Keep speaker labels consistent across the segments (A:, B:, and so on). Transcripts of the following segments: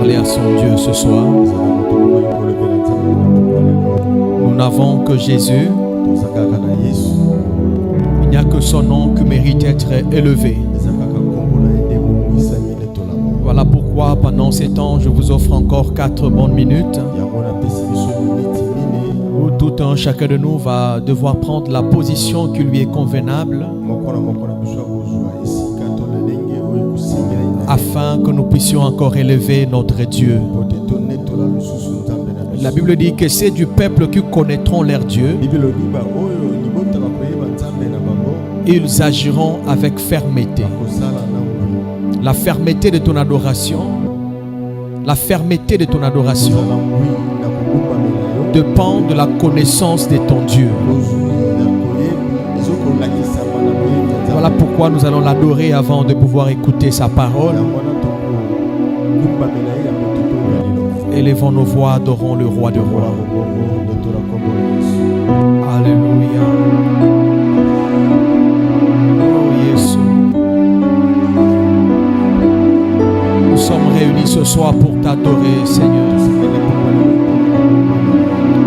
A: parler à son Dieu ce soir. Nous n'avons que Jésus. Il n'y a que son nom qui mérite d'être élevé. Voilà pourquoi pendant ces temps, je vous offre encore 4 bonnes minutes où tout un chacun de nous va devoir prendre la position qui lui est convenable afin que nous puissions encore élever notre Dieu. La Bible dit que c'est du peuple qui connaîtront leur Dieu. Ils agiront avec fermeté. La fermeté de ton adoration, la fermeté de ton adoration dépend de la connaissance de ton Dieu. Voilà pourquoi nous allons l'adorer avant de pouvoir écouter sa parole. Élevons nos voix, adorons le roi de rois. Alléluia. Oh Jésus. Nous sommes réunis ce soir pour t'adorer, Seigneur.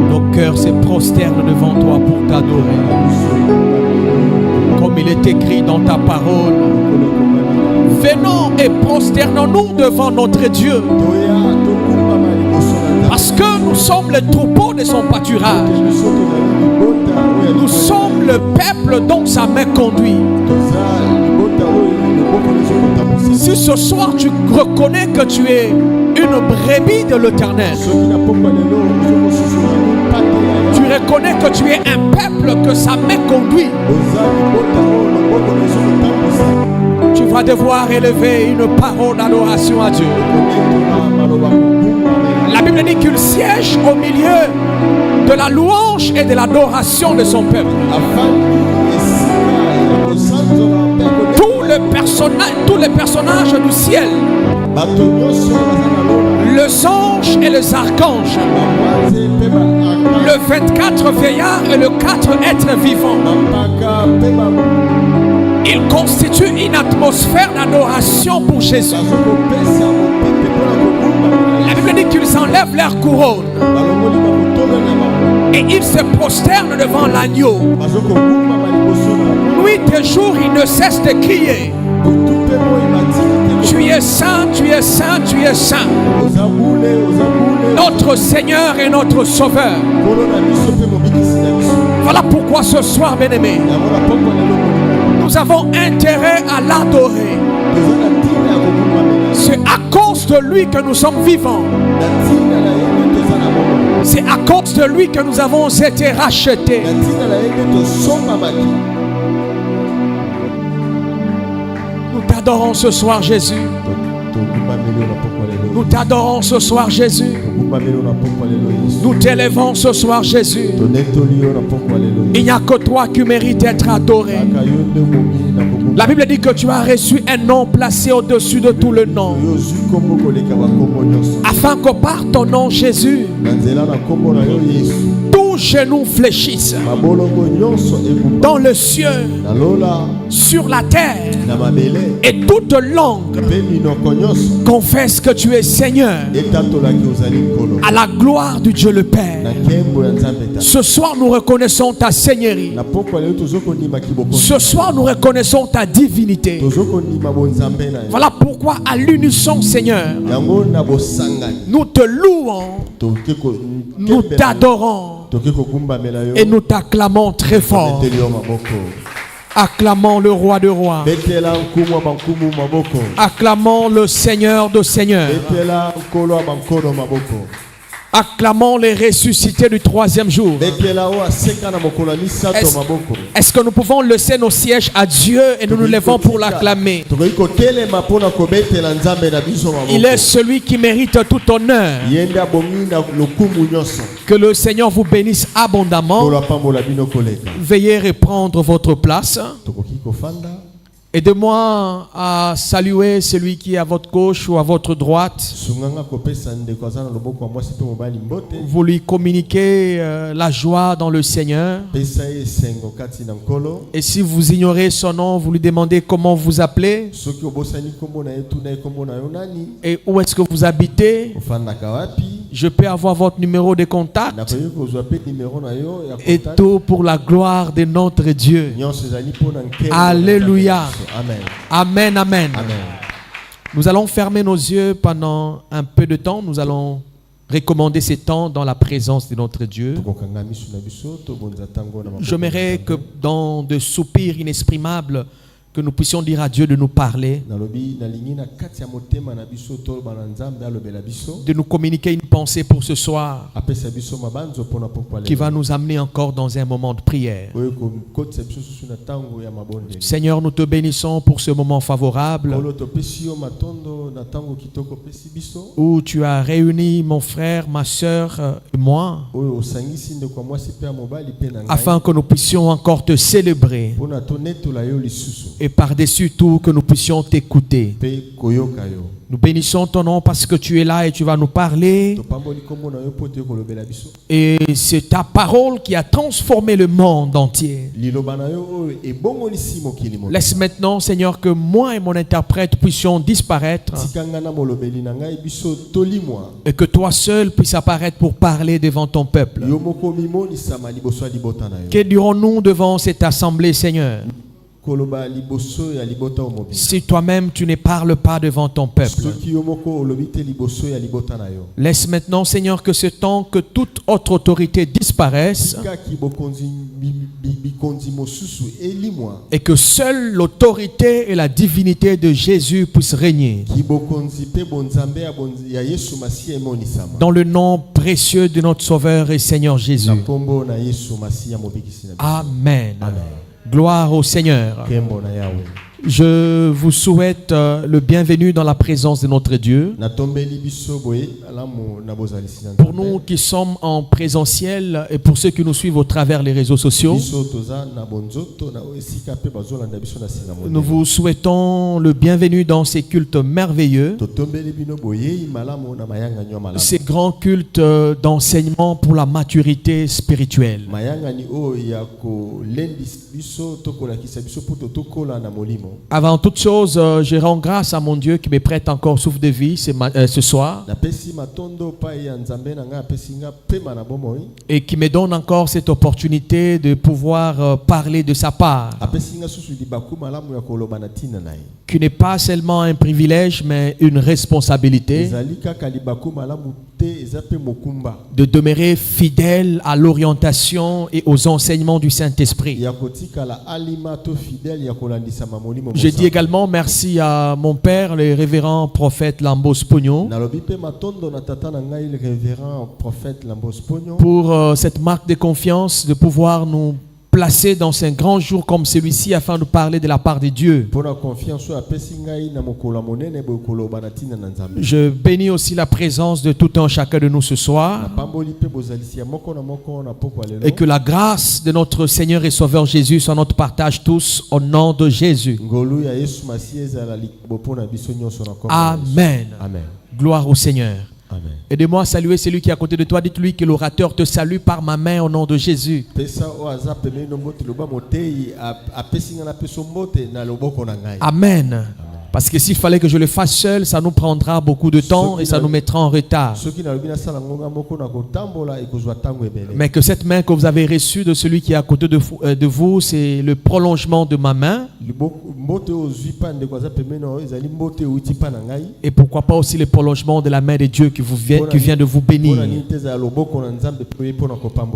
A: Nos cœurs se prosternent devant toi pour t'adorer. Comme il est écrit dans ta parole, venons et prosternons-nous devant notre Dieu. Parce que nous sommes le troupeau de son pâturage. Nous sommes le peuple dont sa main conduit. Si ce soir tu reconnais que tu es une brebis de l'Éternel, tu reconnais que tu es un peuple que sa main conduit, tu vas devoir élever une parole d'adoration à Dieu. La Bible dit qu'il siège au milieu de la louange et de l'adoration de son peuple. Tous les personnages du ciel, les anges et les archanges, le 24 vieillards et le 4 êtres vivants, ils constituent une atmosphère d'adoration pour Jésus. La Bible dit qu'ils enlèvent leur couronne et ils se prosternent devant l'agneau. Nuit et jour, ils ne cessent de crier: tu es saint, tu es saint, tu es saint. Notre Seigneur et notre Sauveur. Voilà pourquoi ce soir, bien-aimés, nous avons intérêt à l'adorer. C'est à cause de lui que nous sommes vivants. C'est à cause de lui que nous avons été rachetés. Nous t'adorons ce soir, Jésus. Nous t'adorons ce soir, Jésus. Nous t'élevons ce soir, Jésus. Il n'y a que toi qui mérites d'être adoré. La Bible dit que tu as reçu un nom placé au-dessus de tout le nom, afin que par ton nom, Jésus, tous genou fléchissent, dans le ciel, sur la terre, et toute langue confesse que tu es Seigneur, à la gloire du Dieu le Père. Ce soir, nous reconnaissons ta seigneurie. Ce soir, nous reconnaissons ta divinité. Voilà pourquoi à l'unisson, Seigneur, nous te louons, nous t'adorons et nous t'acclamons très fort. Acclamons le roi de rois. Acclamons le Seigneur de seigneurs. Acclamons les ressuscités du 3e jour. Est-ce que nous pouvons laisser nos sièges à Dieu et nous nous levons pour l'acclamer? Il est celui qui mérite tout honneur. Que le Seigneur vous bénisse abondamment. Veuillez reprendre votre place. Aidez-moi à saluer celui qui est à votre gauche ou à votre droite. Vous lui communiquez la joie dans le Seigneur. Et si vous ignorez son nom, vous lui demandez comment vous appelez et où est-ce que vous habitez. Je peux avoir votre numéro de contact et tout pour la gloire de notre Dieu. Alléluia. Amen, amen. Nous allons fermer nos yeux pendant un peu de temps. Nous allons recommander ces temps dans la présence de notre Dieu. J'aimerais que dans de soupirs inexprimables, que nous puissions dire à Dieu de nous parler, de nous communiquer une pensée pour ce soir qui va nous amener encore dans un moment de prière. Seigneur, nous te bénissons pour ce moment favorable où tu as réuni mon frère, ma soeur et moi afin que nous puissions encore te célébrer et par-dessus tout que nous puissions t'écouter. Nous bénissons ton nom parce que tu es là et tu vas nous parler. Et c'est ta parole qui a transformé le monde entier. Laisse maintenant, Seigneur, que moi et mon interprète puissions disparaître et que toi seul puisses apparaître pour parler devant ton peuple. Que dirons-nous devant cette assemblée, Seigneur, si toi-même tu ne parles pas devant ton peuple? Laisse maintenant, Seigneur, que ce temps, que toute autre autorité disparaisse et que seule l'autorité et la divinité de Jésus puissent régner. Dans le nom précieux de notre Sauveur et Seigneur Jésus. Amen. Gloire au Seigneur. Je vous souhaite le bienvenu dans la présence de notre Dieu. Pour nous qui sommes en présentiel et pour ceux qui nous suivent au travers les réseaux sociaux, nous vous souhaitons le bienvenu dans ces cultes merveilleux, ces grands cultes d'enseignement pour la maturité spirituelle. Avant toute chose, je rends grâce à mon Dieu qui me prête encore souffle de vie ce soir et qui me donne encore cette opportunité de pouvoir parler de sa part, qui n'est pas seulement un privilège mais une responsabilité de demeurer fidèle à l'orientation et aux enseignements du Saint-Esprit. Je dis également merci à mon père, le révérend prophète Lambos Pogno, pour cette marque de confiance de pouvoir nous placer dans un grand jour comme celui-ci afin de parler de la part de Dieu. Je bénis aussi la présence de tout un chacun de nous ce soir et que la grâce de notre Seigneur et Sauveur Jésus soit notre partage tous au nom de Jésus. Amen. Gloire au Seigneur. Aidez-moi à saluer celui qui est à côté de toi. Dites-lui que l'orateur te salue par ma main au nom de Jésus. Amen. Parce que s'il fallait que je le fasse seul, ça nous prendra beaucoup de temps et ça nous mettra en retard. Mais que cette main que vous avez reçue de celui qui est à côté de vous, c'est le prolongement de ma main. Et pourquoi pas aussi le prolongement de la main de Dieu qui vient de vous bénir.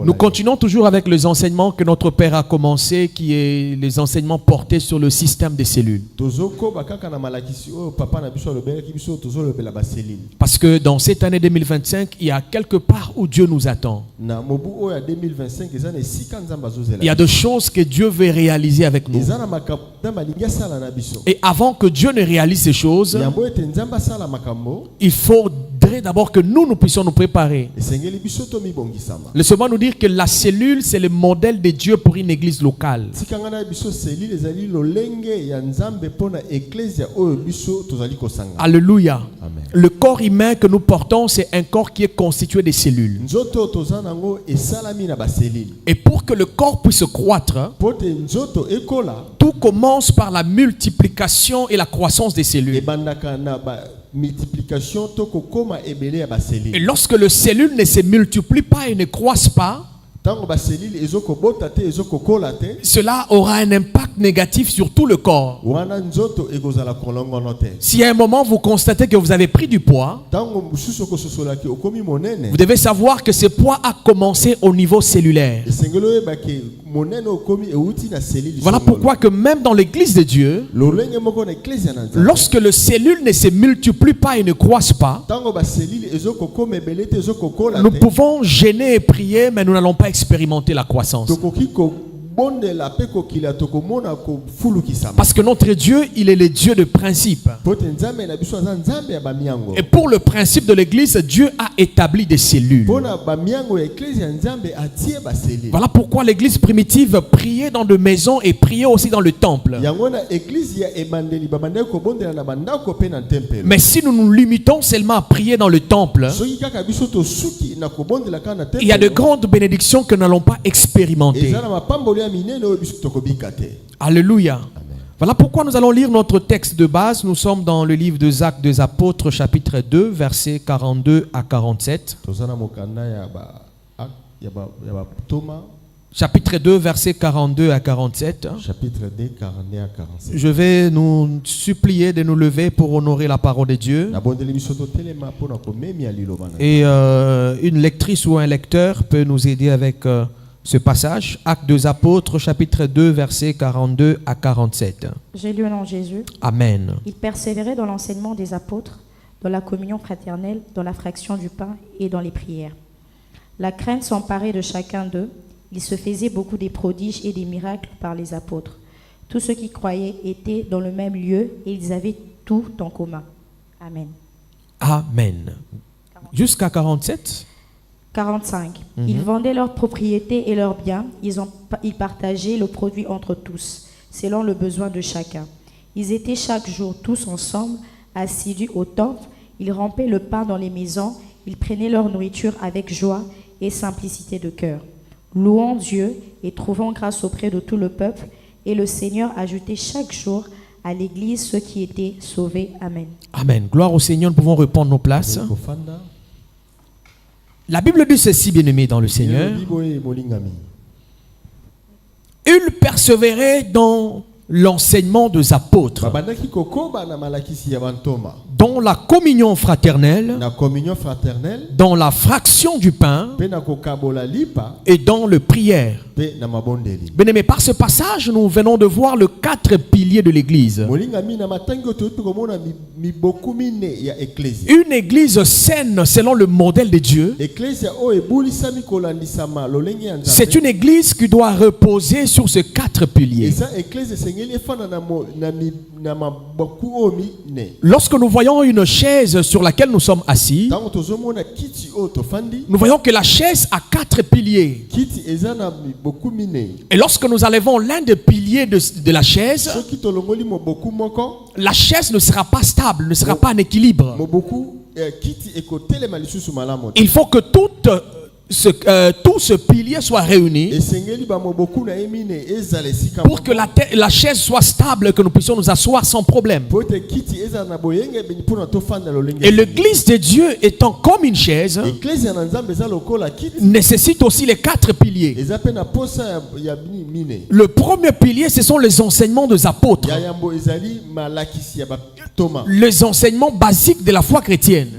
A: Nous continuons toujours avec les enseignements que notre Père a commencé, qui est les enseignements portés sur le système des cellules. Parce que dans cette année 2025, il y a quelque part où Dieu nous attend. Il y a des choses que Dieu veut réaliser avec nous. Et avant que Dieu ne réalise ces choses, il faudrait faudrait d'abord que nous puissions nous préparer. Laissez-moi nous dire que la cellule, c'est le modèle de Dieu pour une église locale. Alléluia.
B: Amen.
A: Le corps humain que nous portons, c'est un corps qui est constitué de cellules. Et pour que le corps puisse croître, tout commence par la multiplication et la croissance des cellules. Et lorsque les cellules ne se multiplient pas et ne croissent pas, cela aura un impact négatif sur tout le corps. Si à un moment vous constatez que vous avez pris du poids, vous devez savoir que ce poids a commencé au niveau cellulaire. Voilà pourquoi que même dans l'église de Dieu, lorsque les cellules ne se multiplient pas et ne croissent pas, nous pouvons gêner et prier, mais nous n'allons pas expérimenter la croissance. Parce que notre Dieu, il est le Dieu de principe. Et pour le principe de l'église, Dieu a établi des cellules. Voilà pourquoi l'église primitive priait dans des maisons et priait aussi dans le temple. Mais si nous nous limitons seulement à prier dans le temple, il y a de grandes bénédictions que nous n'allons pas expérimenter. Alléluia.
B: Amen.
A: Voilà pourquoi nous allons lire notre texte de base. Nous sommes dans le livre des Actes des Apôtres, chapitre 2, versets 42 à 47. Chapitre 2, versets 42 à 47.
B: Chapitre 2, 42 à 47.
A: Je vais nous supplier de nous lever pour honorer la parole de Dieu. Et une lectrice ou un lecteur peut nous aider avec ce passage. Actes des Apôtres, chapitre 2, versets 42 à 47.
C: J'ai lu au nom de Jésus.
A: Amen.
C: Il persévérait dans l'enseignement des apôtres, dans la communion fraternelle, dans la fraction du pain et dans les prières. La crainte s'emparait de chacun d'eux. Il se faisait beaucoup des prodiges et des miracles par les apôtres. Tous ceux qui croyaient étaient dans le même lieu et ils avaient tout en commun. Amen.
A: Amen. Jusqu'à 47.
C: 45. Ils vendaient leurs propriétés et leurs biens. Ils partageaient le produit entre tous, selon le besoin de chacun. Ils étaient chaque jour tous ensemble, assidus au temple. Ils rampaient le pain dans les maisons. Ils prenaient leur nourriture avec joie et simplicité de cœur, louant Dieu et trouvant grâce auprès de tout le peuple. Et le Seigneur ajoutait chaque jour à l'Église ceux qui étaient sauvés. Amen.
A: Amen. Gloire au Seigneur. Nous pouvons reprendre nos places. La Bible dit ceci, bien-aimés dans le Seigneur. Il persévérait dans l'enseignement des apôtres, dans la communion fraternelle, dans la fraction du pain et dans le prière. Bien-aimés, par ce passage, nous venons de voir les 4 piliers de l'église. Une église saine selon le modèle de Dieu, c'est une église qui doit reposer sur ces 4 piliers. Lorsque nous voyons une chaise sur laquelle nous sommes assis, nous voyons que la chaise a 4 piliers. Et lorsque nous enlevons l'un des piliers de la chaise ne sera pas stable, ne sera pas en équilibre. Il faut que tout ce pilier soit réuni pour que la chaise soit stable, que nous puissions nous asseoir sans problème. Et l'église de Dieu étant comme une chaise nécessite aussi les 4 piliers. Le premier pilier, ce sont les enseignements des apôtres, les enseignements basiques de la foi chrétienne.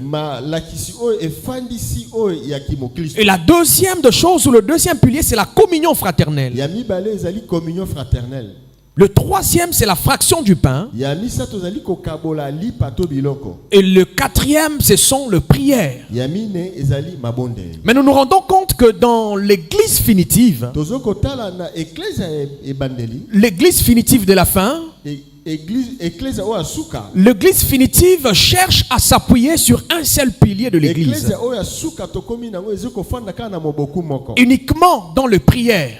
A: Et la deuxième de choses, ou le deuxième pilier, c'est la communion fraternelle. Le troisième, c'est la fraction du pain. Et le quatrième, ce sont les prières. Mais nous nous rendons compte que dans l'église finitive, l'église finitive de la fin, L'église finitive cherche à s'appuyer sur un seul pilier de l'église. Uniquement dans les prières.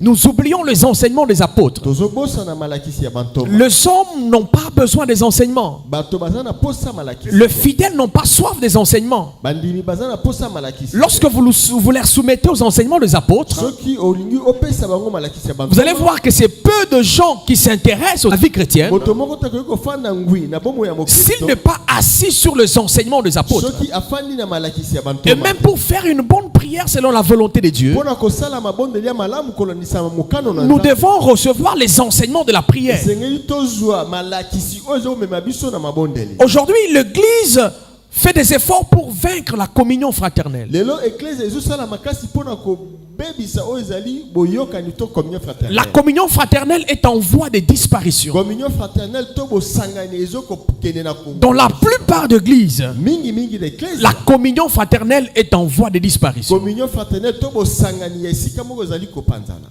A: Nous oublions les enseignements des apôtres. Les hommes n'ont pas besoin des enseignements. Les fidèles n'ont pas soif des enseignements. Lorsque vous les soumettez aux enseignements des apôtres, vous allez voir que c'est peu de gens qui s'intéressent à la vie chrétienne. S'il n'est pas assis sur les enseignements des apôtres, et même pour faire une bonne prière selon la volonté de Dieu, nous devons recevoir les enseignements de la prière. Aujourd'hui, l'église fait des efforts pour vaincre la communion fraternelle. La communion fraternelle est en voie de disparition. Dans la plupart d'églises, la communion fraternelle est en voie de disparition.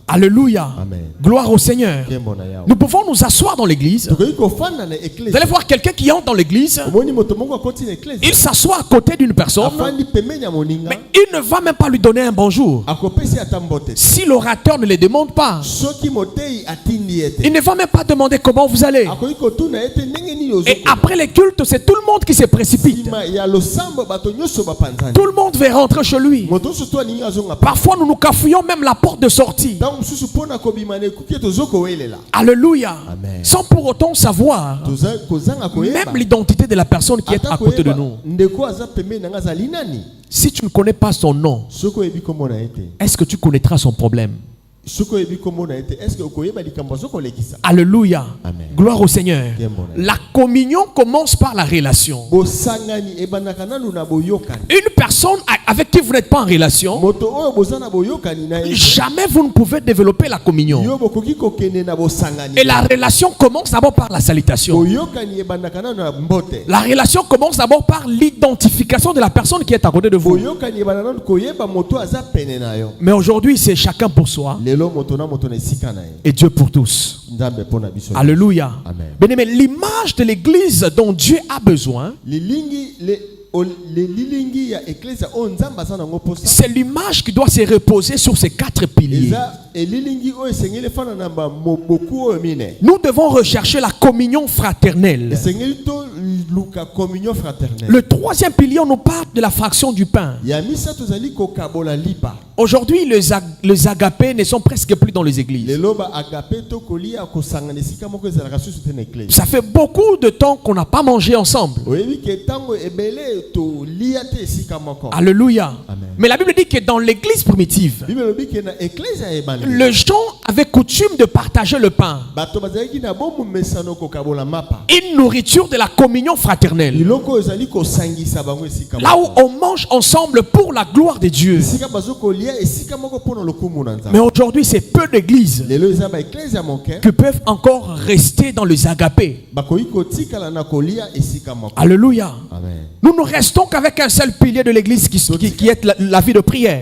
A: Alléluia.
B: Amen.
A: Gloire au Seigneur. Nous pouvons nous asseoir dans l'église. Vous allez voir quelqu'un qui entre dans l'église. Il s'assoit à côté d'une personne, mais il ne va même pas lui donner un bonjour. Si l'orateur ne le demande pas, il ne va même pas demander comment vous allez. Et après les cultes, c'est tout le monde qui se précipite. Tout le monde veut rentrer chez lui. Parfois, nous nous cafouillons même la porte de sortie. Alléluia.
B: Amen.
A: Sans pour autant savoir même l'identité de la personne qui est à côté de nous. Si tu ne connais pas son nom, est-ce que tu connaîtras son problème? Alléluia.
B: Amen.
A: Gloire au Seigneur. La communion commence par la relation. Une personne avec qui vous n'êtes pas en relation, jamais vous ne pouvez développer la communion. Et la relation commence d'abord par la salutation. La relation commence d'abord par l'identification de la personne qui est à côté de vous. Mais aujourd'hui, c'est chacun pour soi. Et Dieu pour tous. Alléluia. Bien-aimé, l'image de l'église dont Dieu a besoin, c'est l'image qui doit se reposer sur ces 4 piliers. Nous devons rechercher la communion fraternelle. Le 3e pilier, on nous parle de la fraction du pain. Aujourd'hui, les agapés ne sont presque plus dans les églises. Ça fait beaucoup de temps qu'on n'a pas mangé ensemble. Alléluia.
B: Amen.
A: Mais la Bible dit que dans l'église primitive, les gens avaient coutume de partager le pain. Une nourriture de la communion fraternelle. Là où on mange ensemble pour la gloire de Dieu. Mais aujourd'hui, c'est peu d'églises qui peuvent encore rester dans les agapés. Alléluia.
B: Amen.
A: Nous ne restons qu'avec un seul pilier de l'église qui est la vie de prière.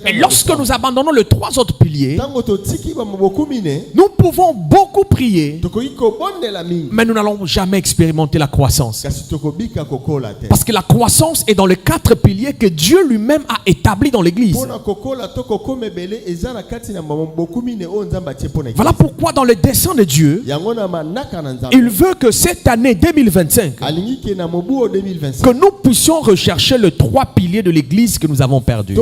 A: Et lorsque nous abandonnons les 3 autres piliers, nous pouvons beaucoup prier, mais nous n'allons jamais expérimenter la croissance. Parce que la croissance est dans les 4 piliers que Dieu lui-même a établis dans l'église. Voilà pourquoi dans le dessein de Dieu, il veut que cette année 2025, que nous puissions rechercher les 3 piliers de l'église que nous avons perdus.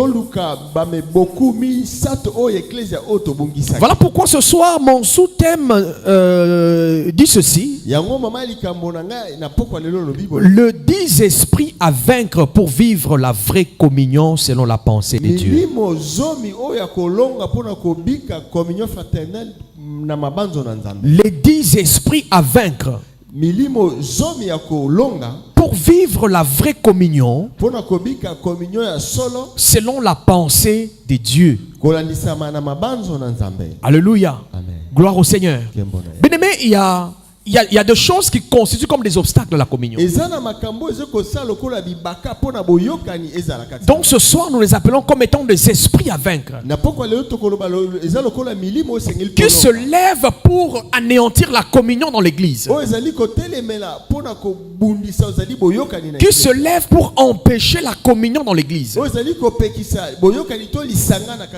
A: Voilà pourquoi ce soir mon sous-thème dit ceci: le 10 esprits à vaincre pour vivre la vraie communion selon la pensée de Dieu. Les 10 esprits à vaincre pour vivre la vraie communion selon la pensée de Dieu. Alléluia.
B: Amen.
A: Bien-aimé, il y a il y a des choses qui constituent comme des obstacles à la communion. Donc ce soir, nous les appelons comme étant des esprits à vaincre, qui se lèvent pour anéantir la communion dans l'église, qui se lèvent pour empêcher la communion dans l'église.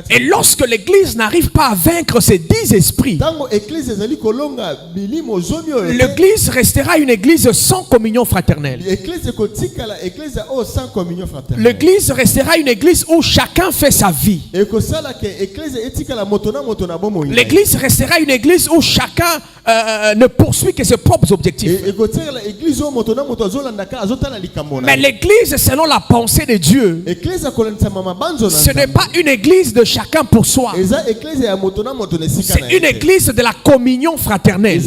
A: Et lorsque l'église n'arrive pas à vaincre ces 10 esprits, l'église restera une église sans communion fraternelle. L'église restera une église où chacun fait sa vie. L'église restera une église où chacun ne poursuit que ses propres objectifs. Mais l'église, selon la pensée de Dieu, ce n'est pas une église de chacun pour soi. C'est une église de la communion fraternelle.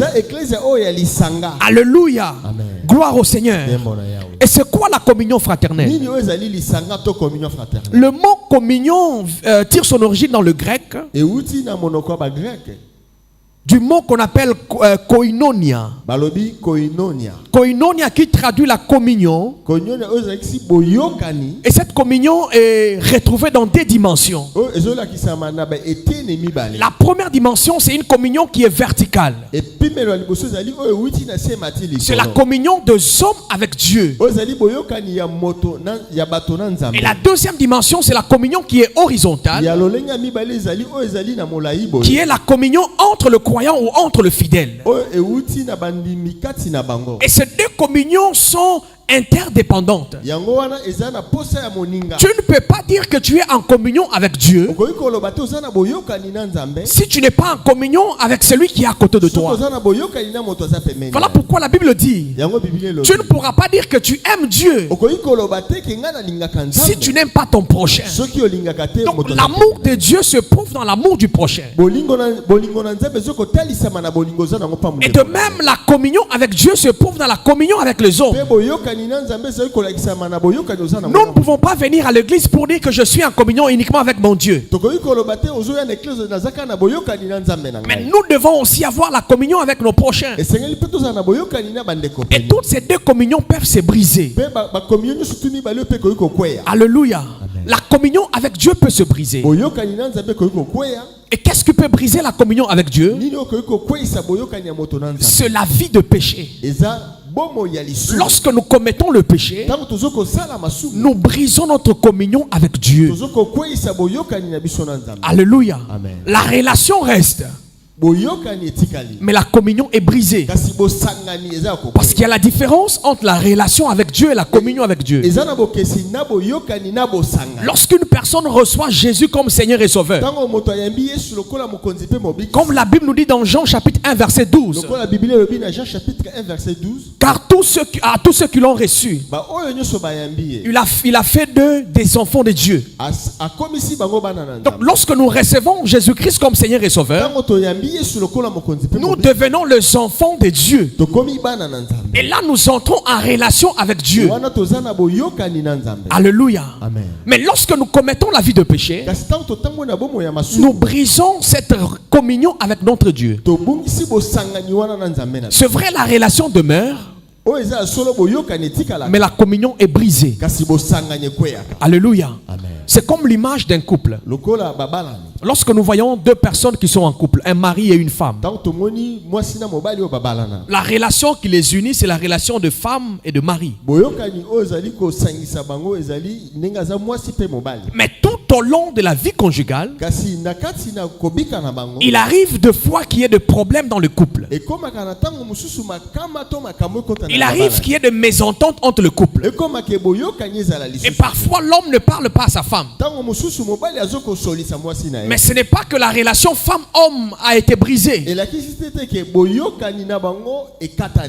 A: Alléluia.
B: Amen.
A: Gloire au Seigneur. Et c'est quoi la communion fraternelle? Le mot communion tire son origine dans le grec, du mot qu'on appelle koinonia. Koinonia qui traduit la communion. Et cette communion est retrouvée dans des dimensions. La première dimension, c'est une communion qui est verticale. C'est la communion des hommes avec Dieu. Et la deuxième dimension, c'est la communion qui est horizontale, qui est la communion entre le croyant ou entre le fidèle. Et ces deux communions sont interdépendantes. Tu ne peux pas dire que tu es en communion avec Dieu si tu n'es pas en communion avec celui qui est à côté de toi. Voilà pourquoi la Bible dit, tu ne pourras pas dire que tu aimes Dieu si tu n'aimes pas ton prochain. Donc l'amour de Dieu se prouve dans l'amour du prochain. Et de même, la communion avec Dieu se prouve dans la communion avec les hommes. Nous ne pouvons pas venir à l'église pour dire que je suis en communion uniquement avec mon Dieu. Mais nous devons aussi avoir la communion avec nos prochains. Et toutes ces deux communions peuvent se briser. Alléluia. Amen. La communion avec Dieu peut se briser. Et qu'est-ce qui peut briser la communion avec Dieu? C'est la vie de péché. Lorsque nous commettons le péché, nous brisons notre communion avec Dieu. Alléluia. Amen. La relation reste, mais la communion est brisée. Parce qu'il y a la différence entre la relation avec Dieu et la communion avec Dieu. Lorsqu'une personne reçoit Jésus comme Seigneur et Sauveur, comme la Bible nous dit dans Jean chapitre 1 verset 12, car tous ceux qui l'ont reçu, il a fait d'eux des enfants de Dieu. Donc lorsque nous recevons Jésus-Christ comme Seigneur et Sauveur, nous devenons les enfants de Dieu. Et là nous entrons en relation avec Dieu. Alléluia. Amen. Mais lorsque nous commettons la vie de péché, nous brisons cette communion avec notre Dieu. C'est vrai, la relation demeure, mais la communion est brisée. Alléluia. C'est comme l'image d'un couple. Lorsque nous voyons deux personnes qui sont en couple, un mari et une femme, la relation qui les unit, c'est la relation de femme et de mari. Mais tout au long de la vie conjugale, il arrive de fois qu'il y ait des problèmes dans le couple. Il arrive qu'il y ait des mésententes entre le couple. Et parfois l'homme ne parle pas à sa femme. Mais ce n'est pas que la relation femme-homme a été brisée.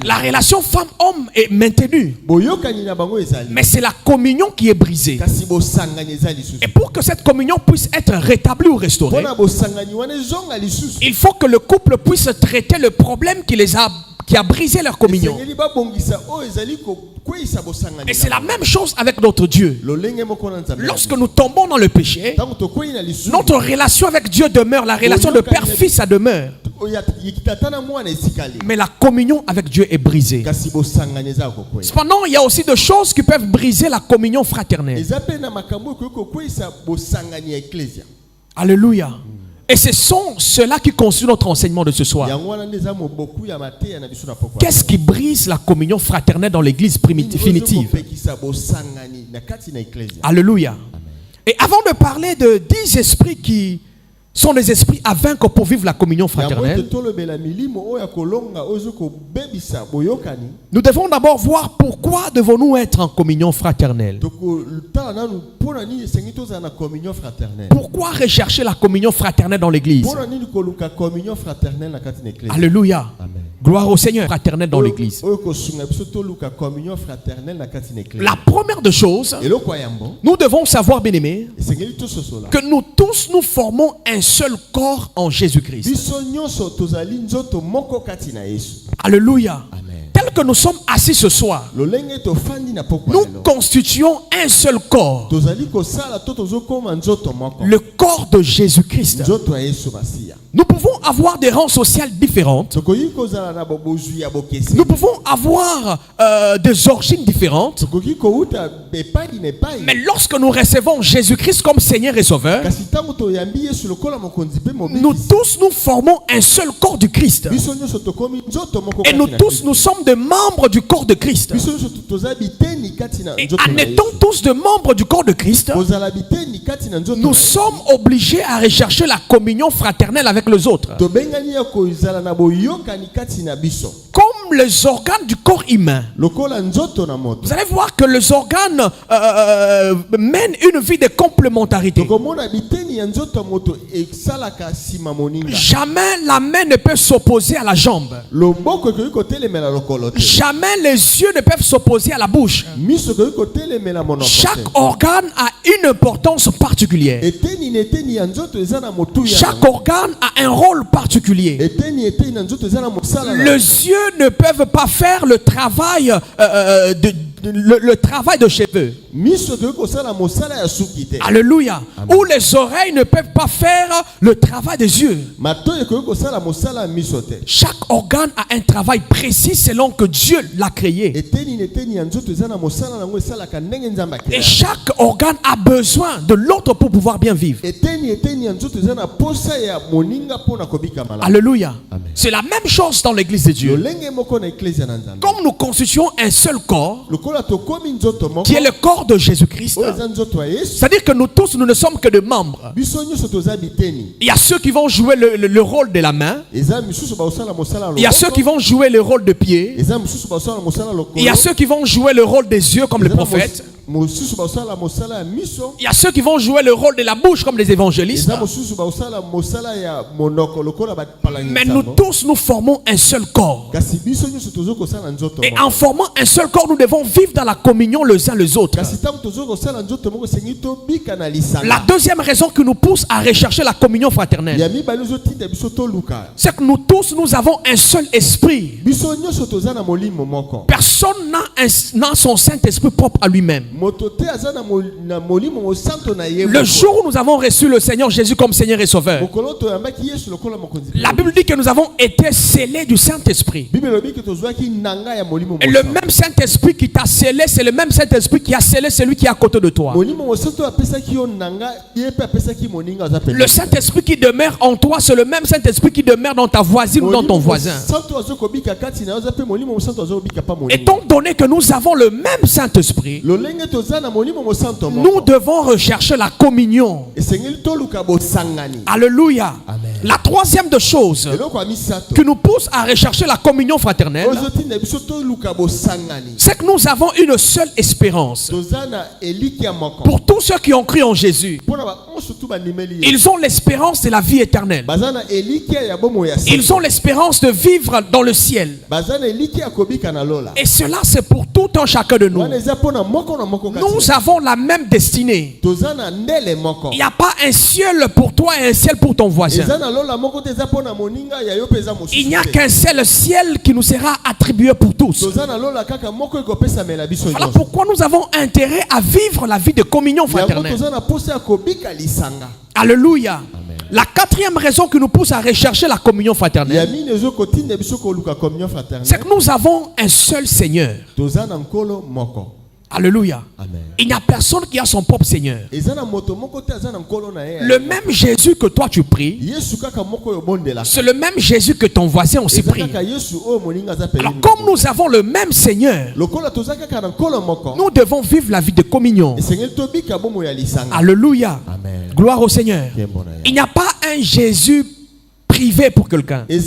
A: La relation femme-homme est maintenue. Mais c'est la communion qui est brisée. Et pour que cette communion puisse être rétablie ou restaurée, il faut que le couple puisse traiter le problème qui a brisé leur communion. Et c'est la même chose avec notre Dieu. Lorsque nous tombons dans le péché, notre relation avec Dieu demeure. La relation de père-fils, ça demeure. Mais la communion avec Dieu est brisée. Cependant, il y a aussi des choses qui peuvent briser la communion fraternelle. Alléluia. Et ce sont ceux-là qui constituent notre enseignement de ce soir. Qu'est-ce qui brise la communion fraternelle dans l'église primitive? Alléluia. Et avant de parler de 10 esprits qui sont des esprits à vaincre pour vivre la communion fraternelle, nous devons d'abord voir pourquoi devons-nous être en communion fraternelle. Pourquoi rechercher la communion fraternelle dans l'église? Alléluia. Gloire au Seigneur. Fraternelle dans l'église. La première des choses, nous devons savoir, bien-aimés, que nous tous nous formons un seul corps en Jésus-Christ. Alléluia. Tel que nous sommes assis ce soir, nous constituons un seul corps, le corps de Jésus-Christ. Nous pouvons avoir des rangs sociaux différentes. Nous pouvons avoir des origines différentes. Mais lorsque nous recevons Jésus-Christ comme Seigneur et Sauveur, nous tous nous formons un seul corps du Christ. Et nous tous nous sommes des membres du corps de Christ. Et en étant tous des membres du corps de Christ, nous sommes obligés à rechercher la communion fraternelle avec les autres. Comme les organes du corps humain. Vous allez voir que les organes mènent une vie de complémentarité. Jamais la main ne peut s'opposer à la jambe. Jamais les yeux ne peuvent s'opposer à la bouche. Chaque organe a une importance particulière. Chaque organe a un rôle particulier. Les yeux ne peuvent pas faire le travail le travail de cheveux. Alléluia. Ou les oreilles ne peuvent pas faire le travail des yeux. Chaque organe a un travail précis selon que Dieu l'a créé. Et chaque organe a besoin de l'autre pour pouvoir bien vivre. Alléluia. C'est la même chose dans l'église de Dieu. Comme nous constituons un seul corps, qui est le corps de Jésus-Christ, c'est-à-dire que nous tous, nous ne sommes que des membres. Il y a ceux qui vont jouer le rôle de la main. Il y a ceux qui vont jouer le rôle de pied. Il y a ceux qui vont jouer le rôle des yeux comme les prophètes. Il y a ceux qui vont jouer le rôle de la bouche comme les évangélistes. Mais nous tous, nous formons un seul corps. Et en formant un seul corps, nous devons vivre dans la communion les uns les autres. La deuxième raison qui nous pousse à rechercher la communion fraternelle, c'est que nous tous, nous avons un seul esprit. Personne n'a son Saint-Esprit propre à lui-même. Le jour où nous avons reçu le Seigneur Jésus comme Seigneur et Sauveur, la Bible dit que nous avons été scellés du Saint-Esprit. Et le même Saint-Esprit qui t'a scellé, c'est le même Saint-Esprit qui a scellé celui qui est à côté de toi. Le Saint-Esprit qui demeure en toi, c'est le même Saint-Esprit qui demeure dans ta voisine ou dans ton voisin. Étant donné que nous avons le même Saint-Esprit, nous devons rechercher la communion. Alléluia. La troisième des choses qui nous pousse à rechercher la communion fraternelle, c'est que nous avons une seule espérance. Pour tous ceux qui ont cru en Jésus, ils ont l'espérance de la vie éternelle. Ils ont l'espérance de vivre dans le ciel. Et cela, c'est pour tout un chacun de nous. Nous avons la même destinée. Il n'y a pas un ciel pour toi et un ciel pour ton voisin. Il n'y a qu'un seul ciel qui nous sera attribué pour tous. Voilà pourquoi nous avons intérêt à vivre la vie de communion fraternelle. Alléluia. La quatrième raison qui nous pousse à rechercher la communion fraternelle, c'est que nous avons un seul Seigneur. Alléluia.
B: Amen.
A: Il n'y a personne qui a son propre Seigneur. Le même Jésus que toi tu pries, c'est le même Jésus que ton voisin aussi prie. Alors comme nous avons le même Seigneur, nous devons vivre la vie de communion. Alléluia.
B: Amen.
A: Gloire au Seigneur. Il n'y a pas un Jésus privé pour quelqu'un. Et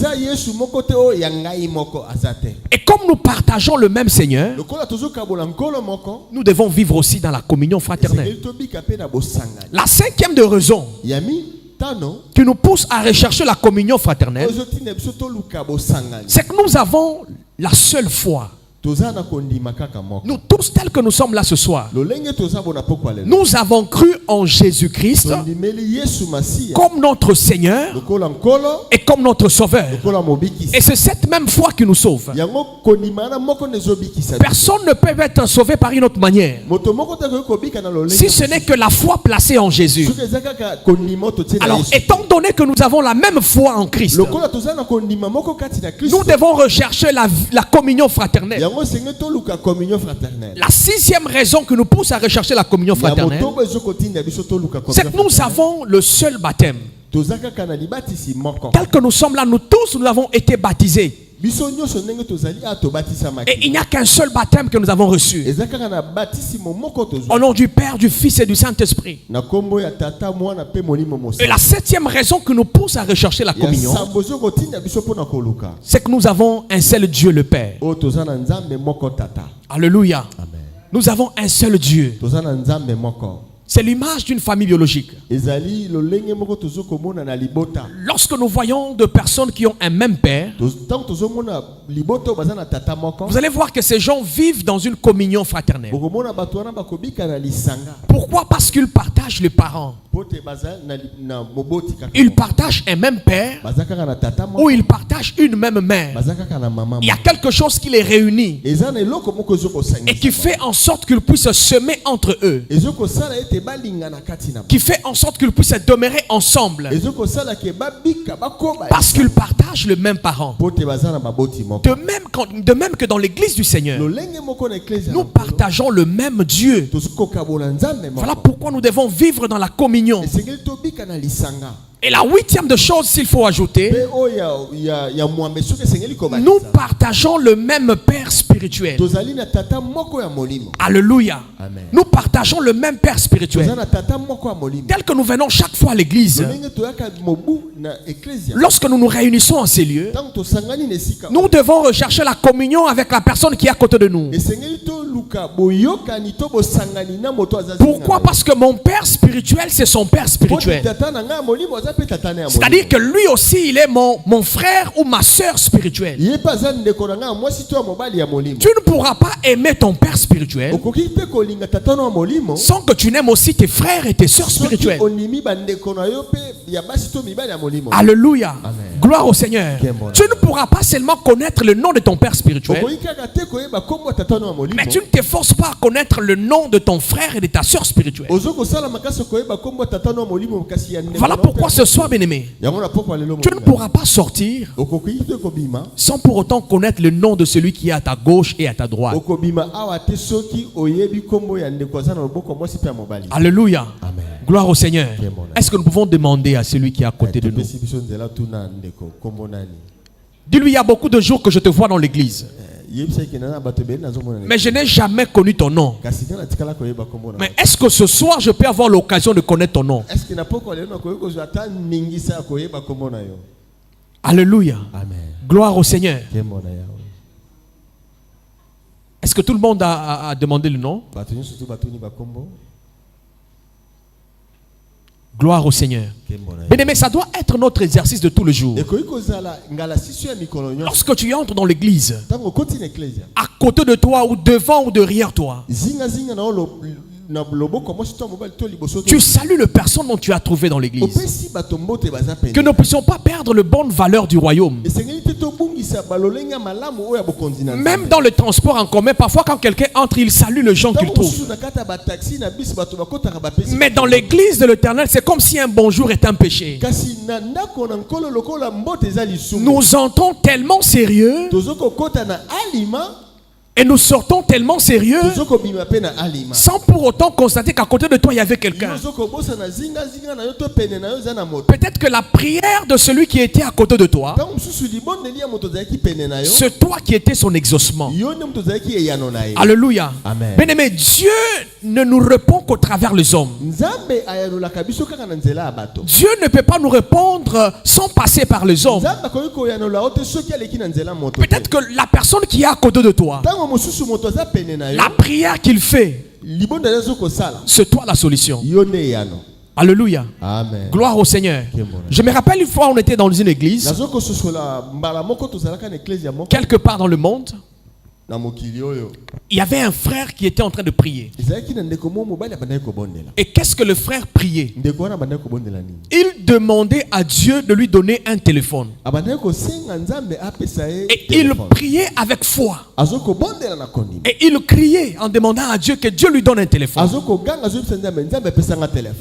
A: comme nous partageons le même Seigneur, nous devons vivre aussi dans la communion fraternelle. La cinquième de raison qui nous pousse à rechercher la communion fraternelle, c'est que nous avons la seule foi. Nous tous tels que nous sommes là ce soir, nous avons cru en Jésus-Christ comme notre Seigneur et comme notre Sauveur. Et c'est cette même foi qui nous sauve. Personne ne peut être sauvé par une autre manière si ce n'est que la foi placée en Jésus. Alors, étant donné que nous avons la même foi en Christ, nous devons rechercher la communion fraternelle. La sixième raison qui nous pousse à rechercher la communion fraternelle, c'est que nous avons le seul baptême. Tel que nous sommes là, nous tous, nous avons été baptisés. Et il n'y a qu'un seul baptême que nous avons reçu. Au nom du Père, du Fils et du Saint-Esprit. Et la septième raison qui nous pousse à rechercher la communion, c'est que nous avons un seul Dieu le Père. Alléluia. Nous avons un seul Dieu. C'est l'image d'une famille biologique. Lorsque nous voyons deux personnes qui ont un même père, vous allez voir que ces gens vivent dans une communion fraternelle. Pourquoi? Parce qu'ils partagent les parents. Ils partagent un même père ou ils partagent une même mère. Il y a quelque chose qui les réunit et qui fait en sorte qu'ils puissent semer entre eux, qui fait en sorte qu'ils puissent demeurer ensemble parce qu'ils partagent le même parent. De même que dans l'église du Seigneur, nous partageons le même Dieu. Voilà pourquoi nous devons vivre dans la communion. Et la huitième de chose, s'il faut ajouter, nous partageons le même Père spirituel. Alléluia.
B: Amen.
A: Nous partageons le même Père spirituel. Tel que nous venons chaque fois à l'église, lorsque nous nous réunissons en ces lieux, nous devons rechercher la communion avec la personne qui est à côté de nous. Pourquoi? Parce que mon Père spirituel, c'est son Père spirituel. C'est-à-dire que lui aussi, il est mon frère ou ma soeur spirituelle. Tu ne pourras pas aimer ton Père spirituel sans que tu n'aimes aussi tes frères et tes soeurs spirituelles. Alléluia.
B: Amen.
A: Gloire au Seigneur. Tu ne pourras pas seulement connaître le nom de ton Père spirituel, mais tu ne t'efforces pas à connaître le nom de ton frère et de ta soeur spirituelle. Voilà pourquoi ce soir, bien-aimé, tu ne pourras pas sortir sans pour autant connaître le nom de celui qui est à ta gauche et à ta droite. Alléluia.
B: Amen.
A: Gloire au Seigneur. Est-ce que nous pouvons demander à celui qui est à côté de nous? Dis-lui, il y a beaucoup de jours que je te vois dans l'église, mais je n'ai jamais connu ton nom. Mais est-ce que ce soir je peux avoir l'occasion de connaître ton nom? Alléluia.
B: Amen.
A: Gloire au Seigneur. Est-ce que tout le monde a demandé le nom? Gloire au Seigneur. Mais ça doit être notre exercice de tous les jours. Lorsque tu entres dans l'église, à côté de toi ou devant ou derrière toi, Tu salues le personne dont tu as trouvé dans l'église. Que nous ne puissions pas perdre les bonnes valeurs du royaume. Même dans le transport en commun, parfois quand quelqu'un entre, il salue les gens qu'il trouve. Mais dans l'église de l'Éternel, c'est comme si un bonjour est un péché. Nous entrons tellement sérieux et nous sortons tellement sérieux sans pour autant constater qu'à côté de toi il y avait quelqu'un. Peut-être que la prière de celui qui était à côté de toi, c'est toi qui étais son exaucement. Alléluia. Bien-aimé, Dieu ne nous répond qu'au travers les hommes. Dieu ne peut pas nous répondre sans passer par les hommes. Peut-être que la personne qui est à côté de toi, la prière qu'il fait, c'est toi la solution. Alléluia.
B: Amen.
A: Gloire au Seigneur. Je me rappelle une fois, on était dans une église, quelque part dans le monde. Il y avait un frère qui était en train de prier. Et qu'est-ce que le frère priait? Il demandait à Dieu de lui donner un téléphone. Et il priait avec foi. Et il criait en demandant à Dieu que Dieu lui donne un téléphone.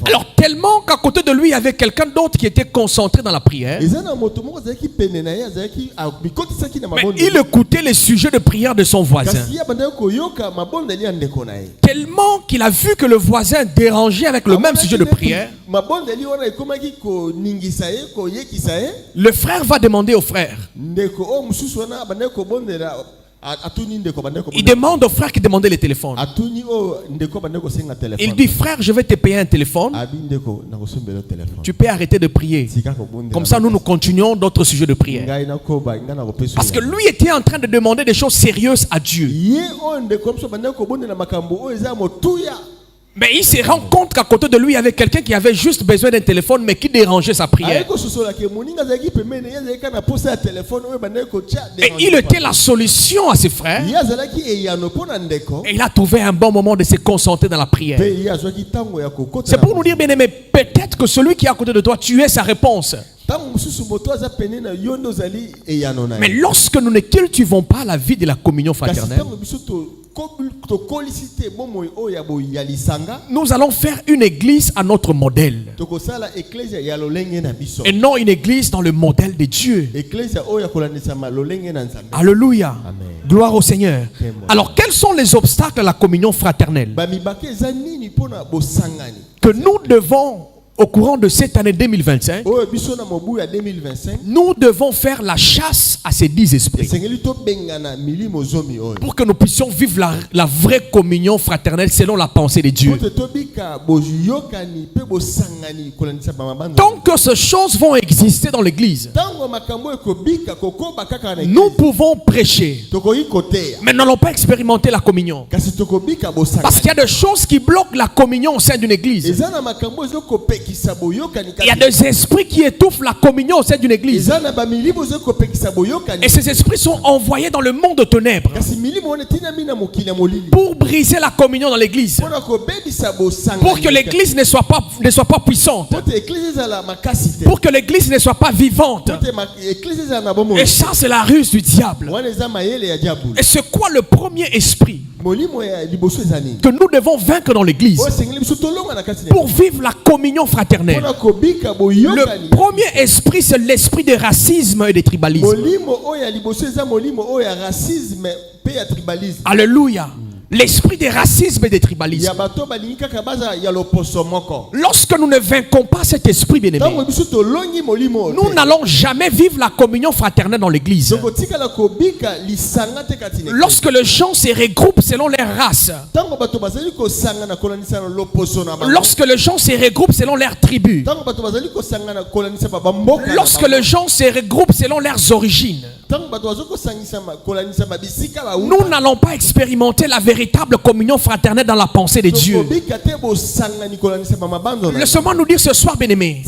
A: Alors tellement qu'à côté de lui, il y avait quelqu'un d'autre qui était concentré dans la prière. Mais il écoutait les sujets de prière de son voisin. Tellement qu'il a vu que le voisin dérangeait avec le même sujet de prière, le frère va demander au frère. Il demande au frère qui demandait les téléphones. Il dit: frère, je vais te payer un téléphone. Tu peux arrêter de prier. Comme ça nous continuons d'autres sujets de prière. Parce que lui était en train de demander des choses sérieuses à Dieu. Mais il se rend compte qu'à côté de lui, il y avait quelqu'un qui avait juste besoin d'un téléphone, mais qui dérangeait sa prière. Et il était la solution à ses frères. Et il a trouvé un bon moment de se concentrer dans la prière. C'est pour nous dire, bien aimé, peut-être que celui qui est à côté de toi, tu es sa réponse. Mais lorsque nous ne cultivons pas la vie de la communion fraternelle, nous allons faire une église à notre modèle et non une église dans le modèle de Dieu. Alléluia. Gloire au Seigneur. Alors quels sont les obstacles à la communion fraternelle que nous devons, au courant de cette année 2025, nous devons faire la chasse à ces 10 esprits pour que nous puissions vivre la vraie communion fraternelle selon la pensée de Dieu. Tant que ces choses vont exister dans l'église, nous pouvons prêcher, mais nous n'allons pas expérimenter la communion. Parce qu'il y a des choses qui bloquent la communion au sein d'une église. Il y a des esprits qui étouffent la communion au sein d'une église. Et ces esprits sont envoyés dans le monde de ténèbres pour briser la communion dans l'église, pour que l'église ne soit pas puissante, pour que l'église ne soit pas vivante. Et ça, c'est la ruse du diable. Et c'est quoi le premier esprit que nous devons vaincre dans l'église pour vivre la communion fraternelle? Le premier esprit, c'est l'esprit de racisme et de tribalisme. Alléluia. L'esprit de racisme et de tribalisme. Lorsque nous ne vaincons pas cet esprit, bien-aimé, nous n'allons jamais vivre la communion fraternelle dans l'église. Lorsque les gens se regroupent selon leur race, lorsque les gens se regroupent selon leur tribu, lorsque les gens se regroupent selon leurs origines, nous n'allons pas expérimenter la véritable communion fraternelle dans la pensée de Dieu. Laissez-moi nous dire ce soir, bien-aimés,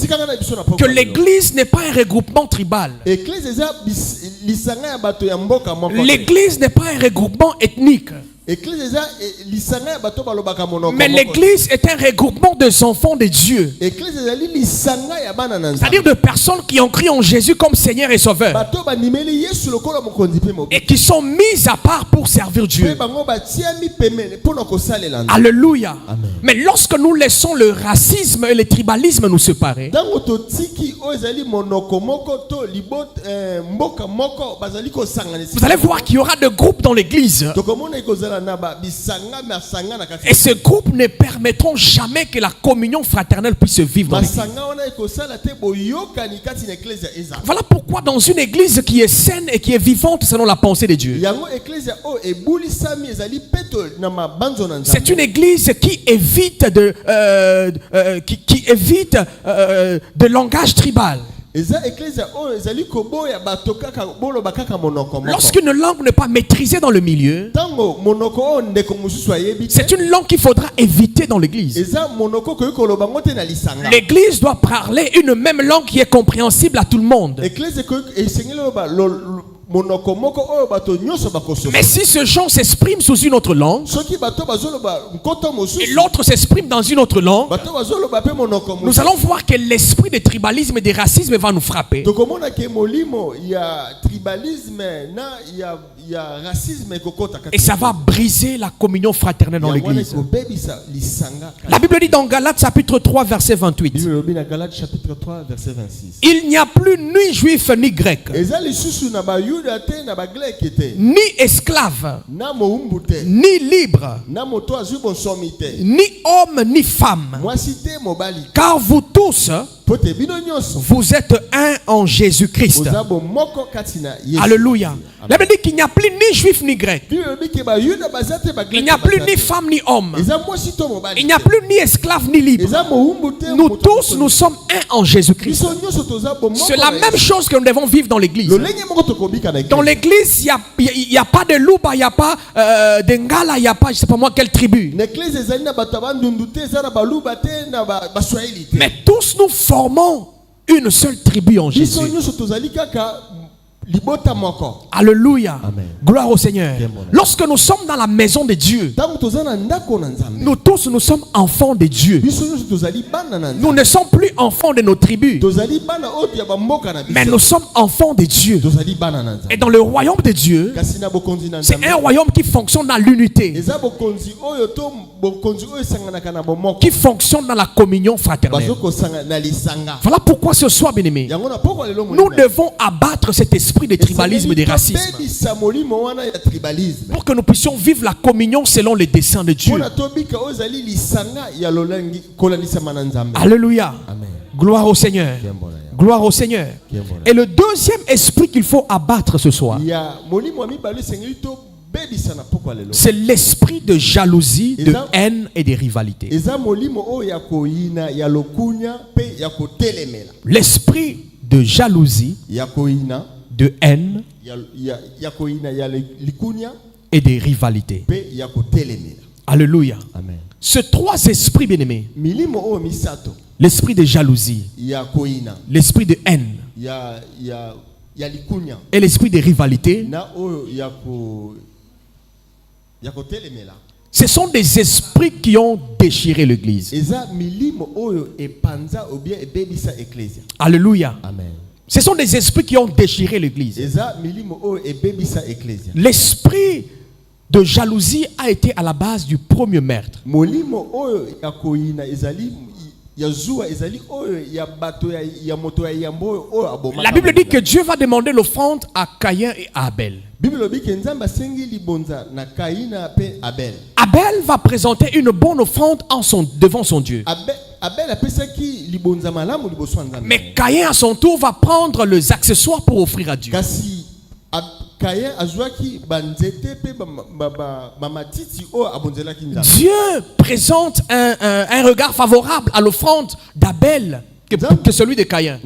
A: que l'église n'est pas un regroupement tribal. L'église n'est pas un regroupement ethnique. Mais l'église est un regroupement des enfants de Dieu. C'est-à-dire de personnes qui ont crié en Jésus comme Seigneur et Sauveur. Et qui sont mises à part pour servir Dieu. Alléluia.
B: Amen.
A: Mais lorsque nous laissons le racisme et le tribalisme nous séparer, vous allez voir qu'il y aura des groupes dans l'église. Et ces groupes ne permettront jamais que la communion fraternelle puisse se vivre dans l'église. Voilà pourquoi dans une église qui est saine et qui est vivante selon la pensée de Dieu, c'est une église qui évite de langage tribal. Lorsqu'une langue n'est pas maîtrisée dans le milieu, c'est une langue qu'il faudra éviter dans l'église. L'église doit parler une même langue qui est compréhensible à tout le monde. Mais si ce gens s'exprime sous une autre langue et l'autre s'exprime dans une autre langue, nous allons voir que l'esprit de tribalisme et de racisme va nous frapper. Et ça va briser la communion fraternelle dans l'église. La Bible dit dans Galates chapitre 3 verset 28, il n'y a plus ni juif ni grec, ni esclave, ni libre, ni homme ni femme, car vous tous, vous êtes un en Jésus-Christ. Alléluia. La Bible dit qu'il n'y a plus ni juif ni grec. Il n'y a plus ni femme ni homme. Il n'y a plus ni esclave ni libre. Nous tous, nous sommes un en Jésus-Christ. C'est la même chose que nous devons vivre dans l'église. Dans l'église, il n'y a pas de Louba, il n'y a pas de Ngala, il n'y a pas, je ne sais pas moi, quelle tribu. Mais tous nous formons une seule tribu en Jésus. Alléluia.
B: Amen.
A: Gloire au Seigneur. Lorsque nous sommes dans la maison de Dieu, nous tous nous sommes enfants de Dieu. Nous ne sommes plus enfants de nos tribus, mais nous sommes enfants de Dieu. Et dans le royaume de Dieu, c'est un royaume qui fonctionne dans l'unité, qui fonctionne dans la communion fraternelle. Voilà pourquoi ce soir, bien-aimés, nous devons abattre cet esprit de tribalisme et de racisme pour que nous puissions vivre la communion selon les desseins de Dieu. Alléluia.
B: Amen.
A: Gloire au Seigneur. Gloire au Seigneur. Et le deuxième esprit qu'il faut abattre ce soir, c'est l'esprit de jalousie, de haine et de rivalité. L'esprit de jalousie, de haine et de rivalité. Alléluia.
B: Amen.
A: Ces trois esprits, bien-aimés, l'esprit de jalousie, l'esprit de haine et l'esprit de rivalité, ce sont des esprits qui ont déchiré l'église. Alléluia.
B: Amen.
A: Ce sont des esprits qui ont déchiré l'église. L'esprit de jalousie a été à la base du premier meurtre. La Bible dit que Dieu va demander l'offrande à Caïn et à Abel. Abel va présenter une bonne offrande devant son Dieu. Mais Caïn à son tour va prendre les accessoires pour offrir à Dieu. Dieu présente un regard favorable à l'offrande d'Abel que celui de Caïn.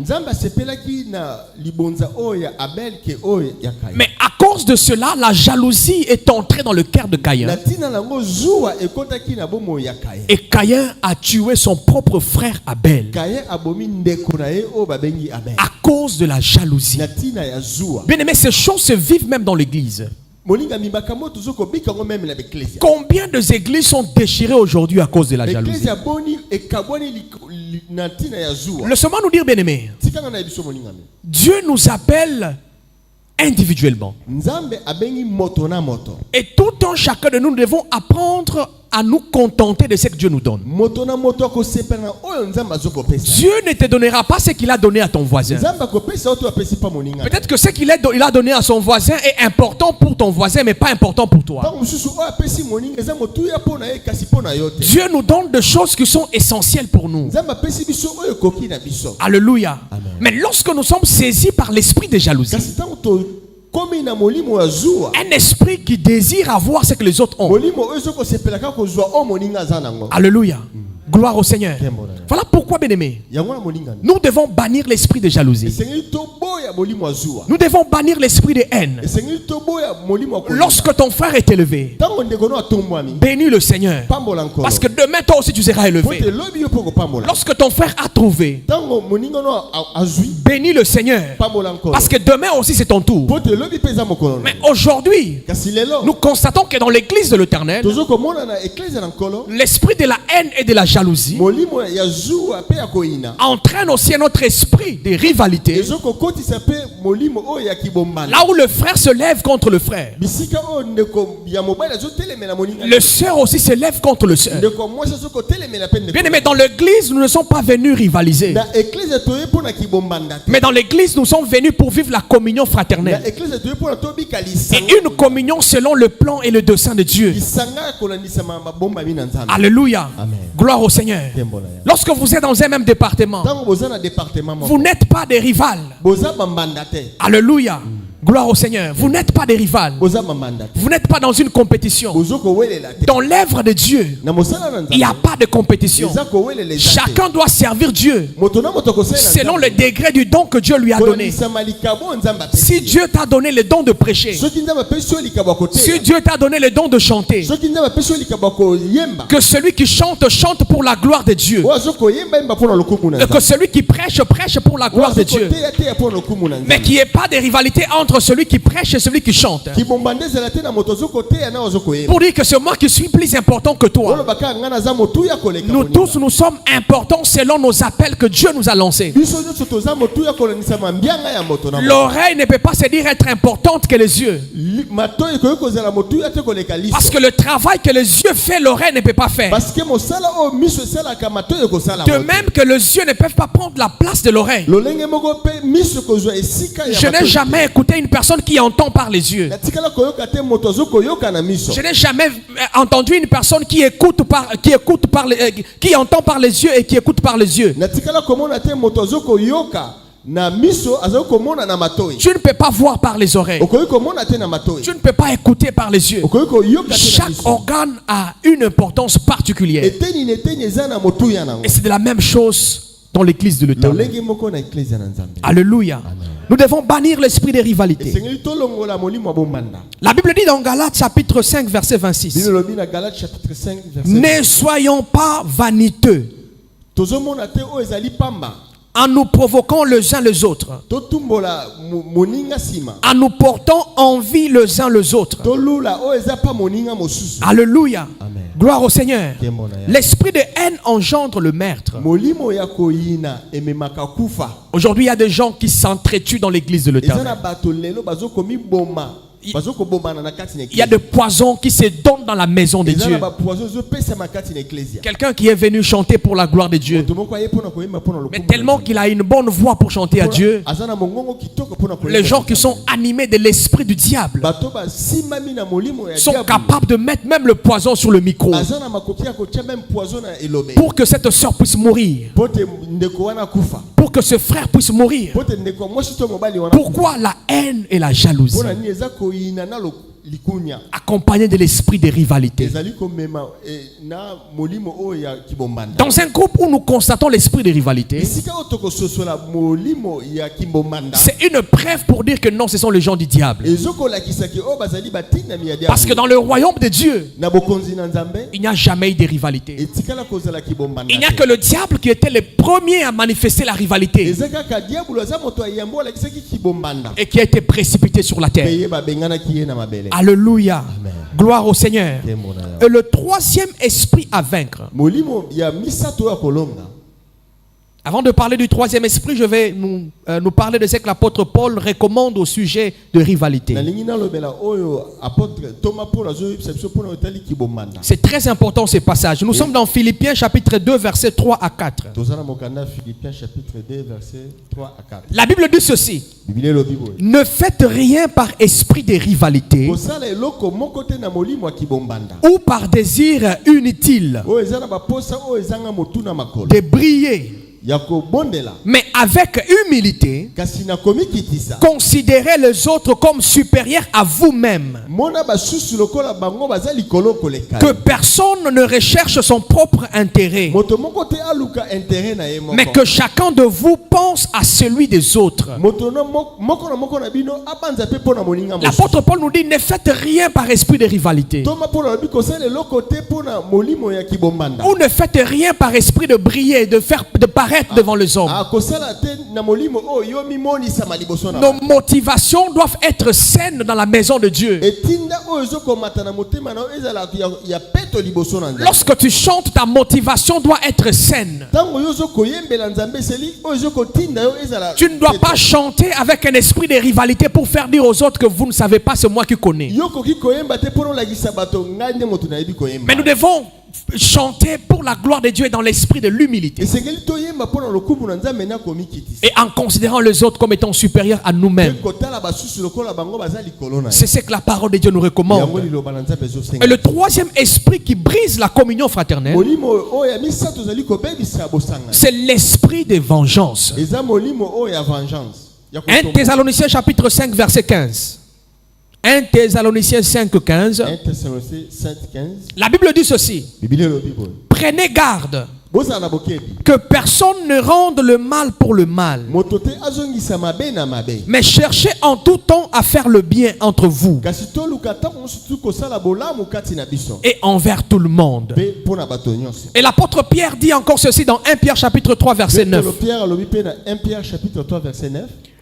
A: Mais à cause de cela, la jalousie est entrée dans le cœur de Caïn. Et Caïn a tué son propre frère Abel à cause de la jalousie. Bien aimé, ces choses se vivent même dans l'église. Combien d'églises sont déchirées aujourd'hui à cause de la jalousie? Laisse-moi nous dire, bien-aimé, Dieu nous appelle individuellement. Et tout un chacun de nous devons apprendre à nous contenter de ce que Dieu nous donne. Dieu ne te donnera pas ce qu'il a donné à ton voisin. Peut-être que ce qu'il a donné à son voisin est important pour ton voisin, mais pas important pour toi. Dieu nous donne des choses qui sont essentielles pour nous. Alléluia. Amen. Mais lorsque nous sommes saisis par l'esprit de jalousie, un esprit qui désire avoir ce que les autres ont. Alléluia. Gloire au Seigneur. Voilà pourquoi, bien-aimés, nous devons bannir l'esprit de jalousie. Nous devons bannir l'esprit de haine. Lorsque ton frère est élevé, bénis le Seigneur. Parce que demain, toi aussi, tu seras élevé. Lorsque ton frère a trouvé, bénis le Seigneur. Parce que demain aussi, c'est ton tour. Mais aujourd'hui, nous constatons que dans l'église de l'Éternel, l'esprit de la haine et de la jalousie entraîne aussi notre esprit de rivalité. Là où le frère se lève contre le frère, le sœur aussi se lève contre le sœur. Bien aimé, dans l'église, nous ne sommes pas venus rivaliser. Mais dans l'église, nous sommes venus pour vivre la communion fraternelle. Et une communion selon le plan et le dessein de Dieu. Alléluia. Amen. Gloire au Seigneur. Lorsque vous êtes dans un même département, vous n'êtes pas des rivales. Alléluia. Gloire au Seigneur. Vous n'êtes pas des rivales. Vous n'êtes pas dans une compétition. Dans l'œuvre de Dieu, il n'y a pas de compétition. Chacun doit servir Dieu selon le degré du don que Dieu lui a donné. Si Dieu t'a donné le don de prêcher, si Dieu t'a donné le don de chanter, que celui qui chante, chante pour la gloire de Dieu. Et que celui qui prêche, prêche pour la gloire de Dieu. Mais qu'il n'y ait pas de rivalité entre celui qui prêche et celui qui chante. Pour dire que c'est moi qui suis plus important que toi. Nous tous, nous sommes importants selon nos appels que Dieu nous a lancés. L'oreille ne peut pas se dire être importante que les yeux. Parce que le travail que les yeux font, l'oreille ne peut pas faire. De même que les yeux ne peuvent pas prendre la place de l'oreille. Je n'ai jamais écouté une personne qui entend par les yeux. Je n'ai jamais entendu une personne qui entend par les yeux et qui écoute par les yeux. Tu ne peux pas voir par les oreilles. Tu ne peux pas écouter par les yeux. Chaque organe a une importance particulière. Et c'est de la même chose dans l'église de l'Éternel. Alléluia. Amen. Nous devons bannir l'esprit de rivalité. La Bible dit dans Galates chapitre 5 verset 26. Ne soyons pas vaniteux en nous provoquant les uns les autres, en nous portant envie les uns les autres. Alléluia. Amen. Gloire au Seigneur. L'esprit de haine engendre le meurtre. Aujourd'hui, il y a des gens qui s'entretuent dans l'église de l'Éternel. Il y a des poisons qui se donnent dans la maison de Dieu. Quelqu'un qui est venu chanter pour la gloire de Dieu, mais tellement qu'il a une bonne voix pour chanter à Dieu, les gens qui sont animés de l'esprit du diable sont capables de mettre même le poison sur le micro pour que cette soeur puisse mourir, pour que ce frère puisse mourir. Pourquoi la haine et la jalousie accompagné de l'esprit de rivalité? Dans un groupe où nous constatons l'esprit de rivalité, c'est une preuve pour dire que non, ce sont les gens du diable. Parce que dans le royaume de Dieu, il n'y a jamais eu de rivalité. Il n'y a que le diable qui était le premier à manifester la rivalité et qui a été précipité sur la terre. Alléluia.
B: Amen.
A: Gloire au Seigneur. Et le troisième esprit à vaincre. Avant de parler du troisième esprit, je vais nous parler de ce que l'apôtre Paul recommande au sujet de rivalité. C'est très important ce passage. Nous sommes dans Philippiens chapitre 2 versets 3 à 4. La Bible dit ceci. Ne faites rien par esprit de rivalité ou par désir inutile de briller. Mais avec humilité, considérez les autres comme supérieurs à vous-même. Que personne ne recherche son propre intérêt, mais que chacun de vous pense à celui des autres. L'apôtre Paul nous dit, ne faites rien par esprit de rivalité. Ou ne faites rien par esprit de briller, de paraître devant les hommes. Nos motivations doivent être saines dans la maison de Dieu. Lorsque tu chantes, ta motivation doit être saine. Tu ne dois pas chanter avec un esprit de rivalité pour faire dire aux autres que vous ne savez pas, c'est moi qui connais. Mais nous devons chanter pour la gloire de Dieu dans l'esprit de l'humilité. Et en considérant les autres comme étant supérieurs à nous-mêmes. C'est ce que la parole de Dieu nous recommande. Et le troisième esprit qui brise la communion fraternelle, c'est l'esprit de vengeance. 1 Thessaloniciens chapitre 5 verset 15. 1 Thessaloniciens 5, 15. La Bible dit ceci. Prenez garde que personne ne rende le mal pour le mal, mais cherchez en tout temps à faire le bien entre vous et envers tout le monde. Et l'apôtre Pierre dit encore ceci dans 1 Pierre chapitre 3 verset 9.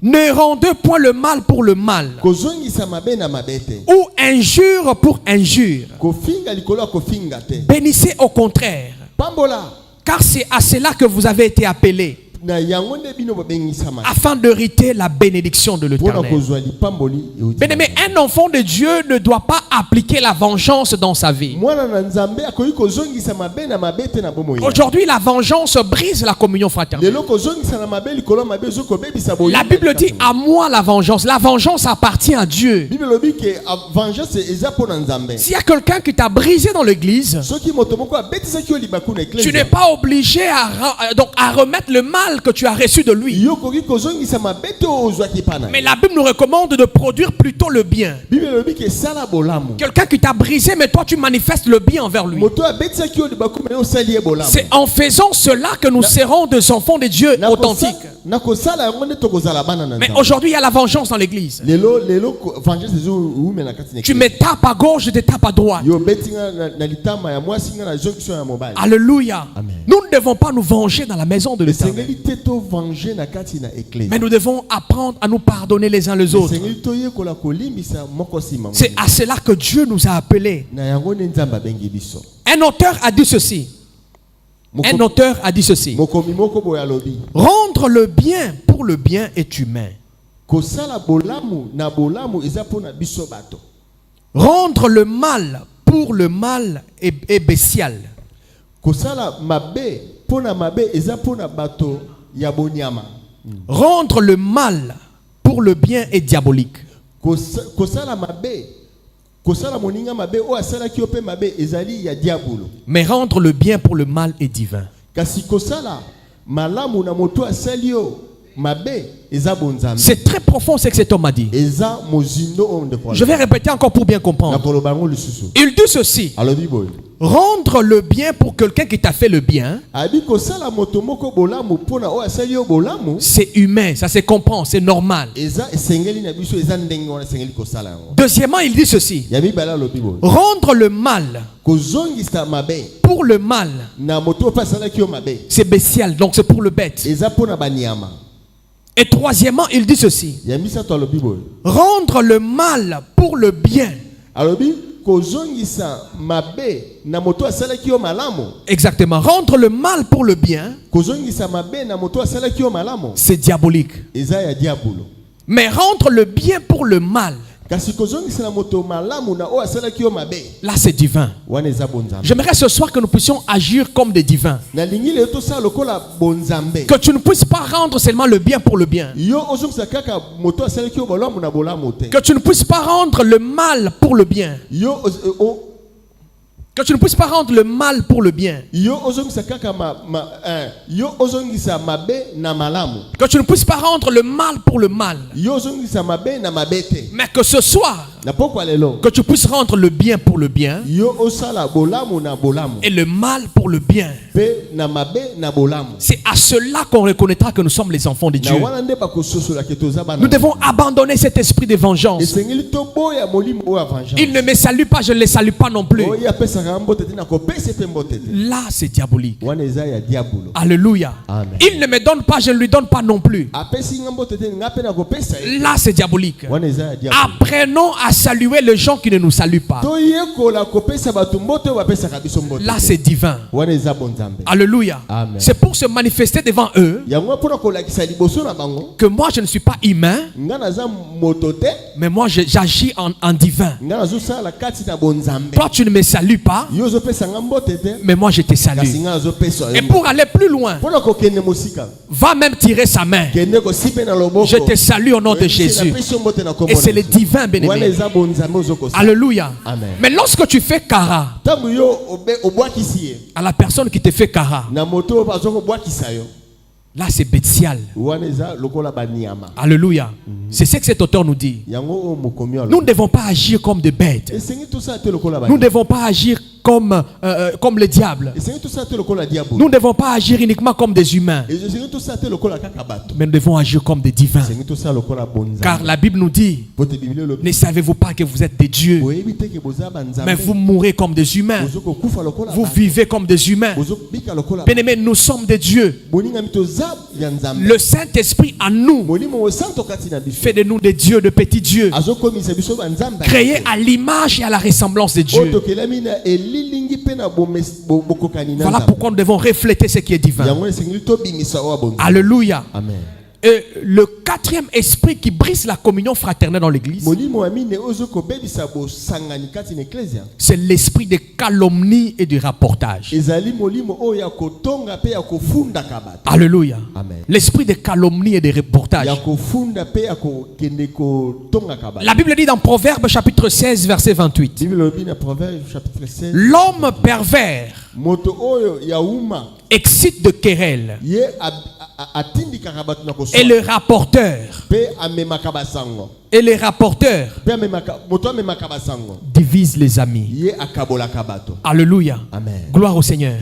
A: Ne rendez point le mal pour le mal, ou injure pour injure. Bénissez au contraire, car c'est à cela que vous avez été appelés, afin d'hériter la bénédiction de l'Éternel. Bien-aimé, un enfant de Dieu ne doit pas appliquer la vengeance dans sa vie. Aujourd'hui, la vengeance brise la communion fraternelle. La Bible dit, à moi la vengeance. La vengeance appartient à Dieu. S'il y a quelqu'un qui t'a brisé dans l'église, tu n'es pas obligé à remettre le mal que tu as reçu de lui. Mais la Bible nous recommande de produire plutôt le bien. Quelqu'un qui t'a brisé, mais toi tu manifestes le bien envers lui. C'est en faisant cela que nous serons des enfants de Dieu authentiques. Mais aujourd'hui il y a la vengeance dans l'église. Tu me tapes à gauche, je te tape à droite. Alléluia. Nous ne devons pas nous venger dans la maison de l'Éternel, mais nous devons apprendre à nous pardonner les uns les autres. C'est à cela que Dieu nous a appelés. Un auteur a dit ceci. Rendre le bien pour le bien est humain. Rendre le mal pour le mal est bestial. Rendre le mal pour le bien est diabolique. Mais rendre le bien pour le mal est divin. C'est très profond ce que cet homme a dit. Je vais répéter encore pour bien comprendre. Il dit ceci. Rendre le bien pour quelqu'un qui t'a fait le bien, c'est humain, ça se comprend, c'est normal. Deuxièmement, il dit ceci. Rendre le mal pour le mal, c'est bestial, donc c'est pour le bête. Et troisièmement, il dit ceci. Rendre le mal pour le bien, Exactement. Rendre le mal pour le bien, c'est diabolique. Mais rendre le bien pour le mal, là c'est divin. J'aimerais ce soir que nous puissions agir comme des divins. Que tu ne puisses pas rendre seulement le bien pour le bien. Que tu ne puisses pas rendre le mal pour le bien. Que tu ne puisses pas rendre le mal pour le bien. Que tu ne puisses pas rendre le mal pour le mal. Mais que ce soir, que tu puisses rendre le bien pour le bien et le mal pour le bien. C'est à cela qu'on reconnaîtra que nous sommes les enfants de Dieu. Nous devons abandonner cet esprit de vengeance. Il ne me salue pas, je ne les salue pas non plus. Là c'est diabolique. Alléluia.
B: Amen.
A: Il ne me donne pas, je ne lui donne pas non plus. Là c'est diabolique. Apprenons à saluer les gens qui ne nous saluent pas. Là c'est divin. Alléluia.
B: Amen.
A: C'est pour se manifester devant eux que moi je ne suis pas humain, mais moi j'agis en divin. Toi tu ne me salues pas, mais moi je te salue. Et pour aller plus loin, va même tirer sa main. Je te salue au nom de Jésus. Et c'est le divin bénémoine. Alléluia.
B: Amen.
A: Mais lorsque tu fais kara à la personne qui te fait kara, là c'est bestial. Alléluia. C'est ce que cet auteur nous dit. Nous ne devons pas agir comme des bêtes. Nous ne devons pas agir comme le diable. Nous ne devons pas agir uniquement comme des humains, mais nous devons agir comme des divins. Car la Bible nous dit, ne savez-vous pas que vous êtes des dieux, mais vous mourrez comme des humains, vous vivez comme des humains. Bien-aimés, nous sommes des dieux. Le Saint-Esprit en nous fait de nous des dieux, de petits dieux, créés à l'image et à la ressemblance de Dieu. Voilà pourquoi nous devons refléter ce qui est divin. Alléluia.
B: Amen.
A: Et le quatrième esprit qui brise la communion fraternelle dans l'église, c'est l'esprit de calomnie et de rapportage. Alléluia.
B: Amen.
A: L'esprit de calomnie et de rapportage. La Bible dit dans Proverbes chapitre 16 verset 28, l'homme pervers excite de querelles et le rapporteur divise les amis. Alléluia.
B: Amen.
A: Gloire au Seigneur.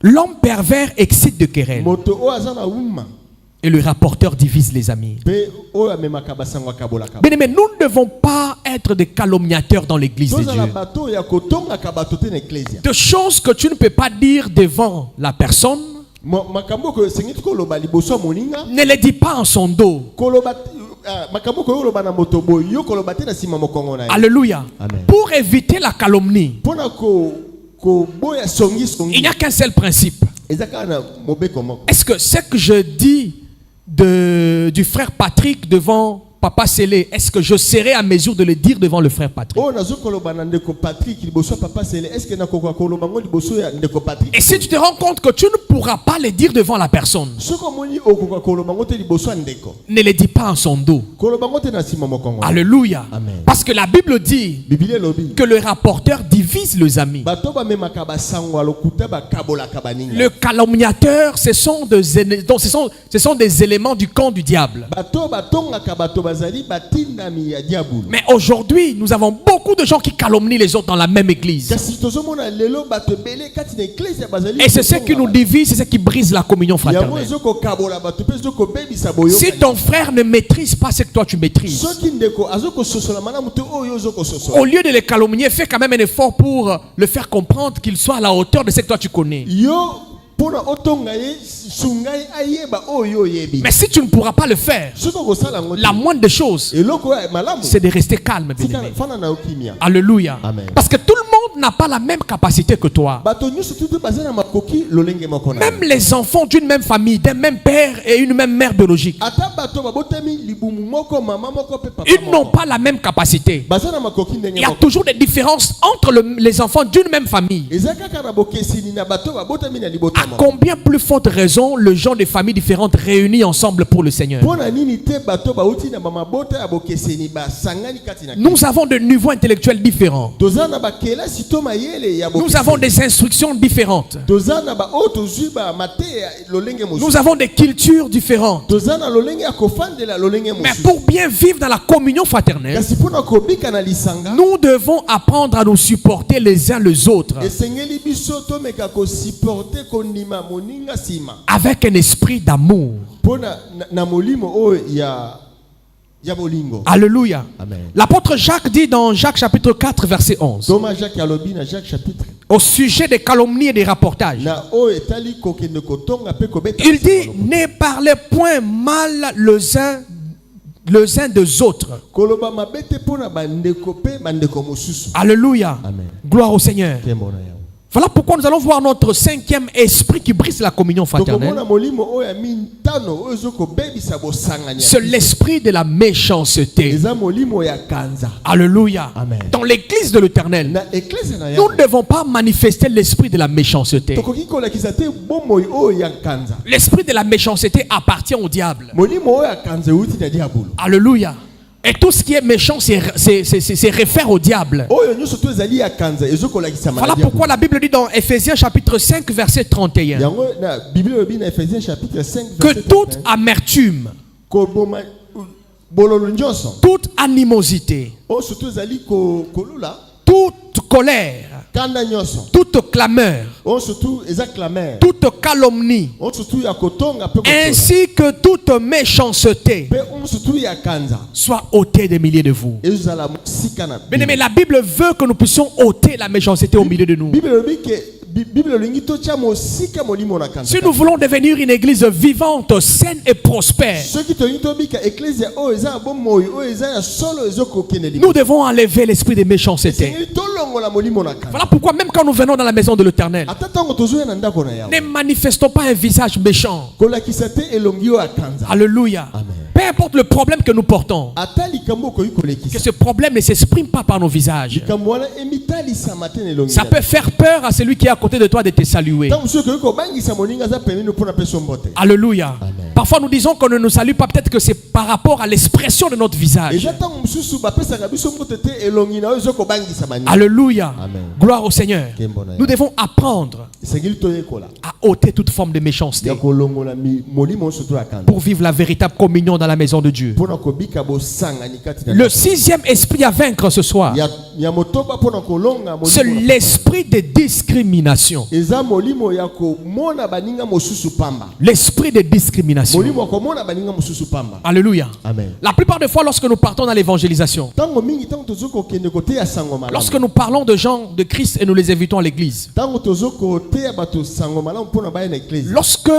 A: L'homme pervers excite de querelles et le rapporteur divise les amis. Bien-aimés, nous ne devons pas être des calomniateurs dans l'église de Dieu. De choses que tu ne peux pas dire devant la personne, ne les dis pas en son dos. Alléluia.
B: Amen.
A: Pour éviter la calomnie, il n'y a qu'un seul principe. Est-ce que ce que je dis du frère Patrick devant Papa Sélé, est-ce que je serai à mesure de le dire devant le frère Patrick? Et si tu te rends compte que tu ne pourras pas le dire devant la personne, ne le dis pas en son dos. Alléluia.
B: Amen.
A: Parce que la Bible dit que le rapporteur divise les amis. Le calomniateur, ce sont des éléments du camp du diable. Mais aujourd'hui, nous avons beaucoup de gens qui calomnient les autres dans la même église. Et c'est ce qui nous divise, c'est ce qui brise la communion fraternelle. Si ton frère ne maîtrise pas ce que toi tu maîtrises, au lieu de les calomnier, fais quand même un effort pour le faire comprendre qu'il soit à la hauteur de ce que toi tu connais. Mais si tu ne pourras pas le faire, la moindre des choses, c'est de rester calme, bien-aimé. Alléluia.
B: Amen.
A: Parce que tout le monde n'a pas la même capacité que toi. Même les enfants d'une même famille, d'un même père et une même mère biologique, ils n'ont pas la même capacité. Il y a toujours des différences entre les enfants d'une même famille. À combien plus forte raison le genre de familles différentes réunies ensemble pour le Seigneur? Nous avons de niveaux intellectuels différents. Nous avons des instructions différentes. Nous avons des cultures différentes. Mais pour bien vivre dans la communion fraternelle, nous devons apprendre à nous supporter les uns les autres avec un esprit d'amour. Alléluia. L'apôtre Jacques dit dans Jacques chapitre 4 verset 11, au sujet des calomnies et des rapportages, il dit: ne parlez point mal les uns des autres. Alléluia. Gloire au Seigneur. Voilà pourquoi nous allons voir notre cinquième esprit qui brise la communion fraternelle. C'est l'esprit de la méchanceté. Alléluia. Dans l'église de l'Éternel, nous ne devons pas manifester l'esprit de la méchanceté. L'esprit de la méchanceté appartient au diable. Alléluia. Et tout ce qui est méchant, c'est réfère au diable. Voilà pourquoi la Bible dit dans Ephésiens chapitre 5 verset 31 que toute amertume, toute animosité, toute colère, toute clameur, toute calomnie, ainsi que toute méchanceté soit ôtée des milieux de vous. Bien-aimé, la Bible veut que nous puissions ôter la méchanceté au milieu de nous. Si nous voulons devenir une église vivante, saine et prospère, nous devons enlever l'esprit de méchanceté. Voilà pourquoi même quand nous venons dans la maison de l'Éternel, ne manifestons pas un visage méchant. Alléluia. Peu importe le problème que nous portons, que ce problème ne s'exprime pas par nos visages. Ça peut faire peur à celui qui est à côté de toi de te saluer. Alléluia. Parfois nous disons qu'on ne nous salue pas, peut-être que c'est par rapport à l'expression de notre visage. Alléluia. Gloire au Seigneur. Nous devons apprendre à ôter toute forme de méchanceté pour vivre la véritable communion dans la maison de Dieu. Le sixième esprit à vaincre ce soir, c'est l'esprit de discrimination. L'esprit de discrimination. Alléluia. La plupart des fois, lorsque nous partons dans l'évangélisation, lorsque nous parlons de gens de Christ et nous les invitons à l'église, lorsque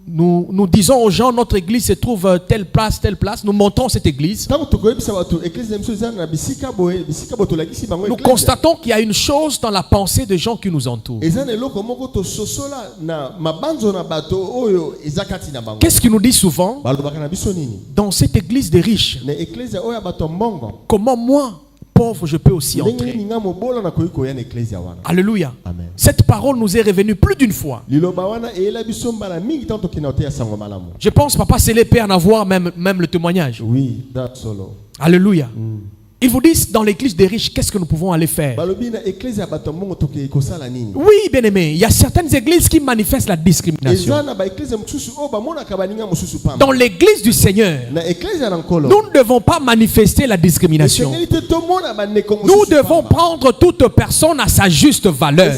A: nous disons aux gens notre église se trouve telle place, nous montrons cette église, nous constatons qu'il y a une chose dans la pensée des gens qui nous entourent. Qu'est-ce qu'ils nous disent souvent? Dans cette église des riches, comment moi, pauvre, je peux aussi entrer? Alléluia. Amen. Cette parole nous est revenue plus d'une fois. Je pense, papa, c'est l'épée en avoir même le témoignage.
B: Oui, that's solo.
A: Alléluia. Ils vous disent dans l'église des riches, qu'est-ce que nous pouvons aller faire? Oui, bien aimé, il y a certaines églises qui manifestent la discrimination. Dans l'église du Seigneur, nous ne devons pas manifester la discrimination. Nous devons prendre toute personne à sa juste valeur.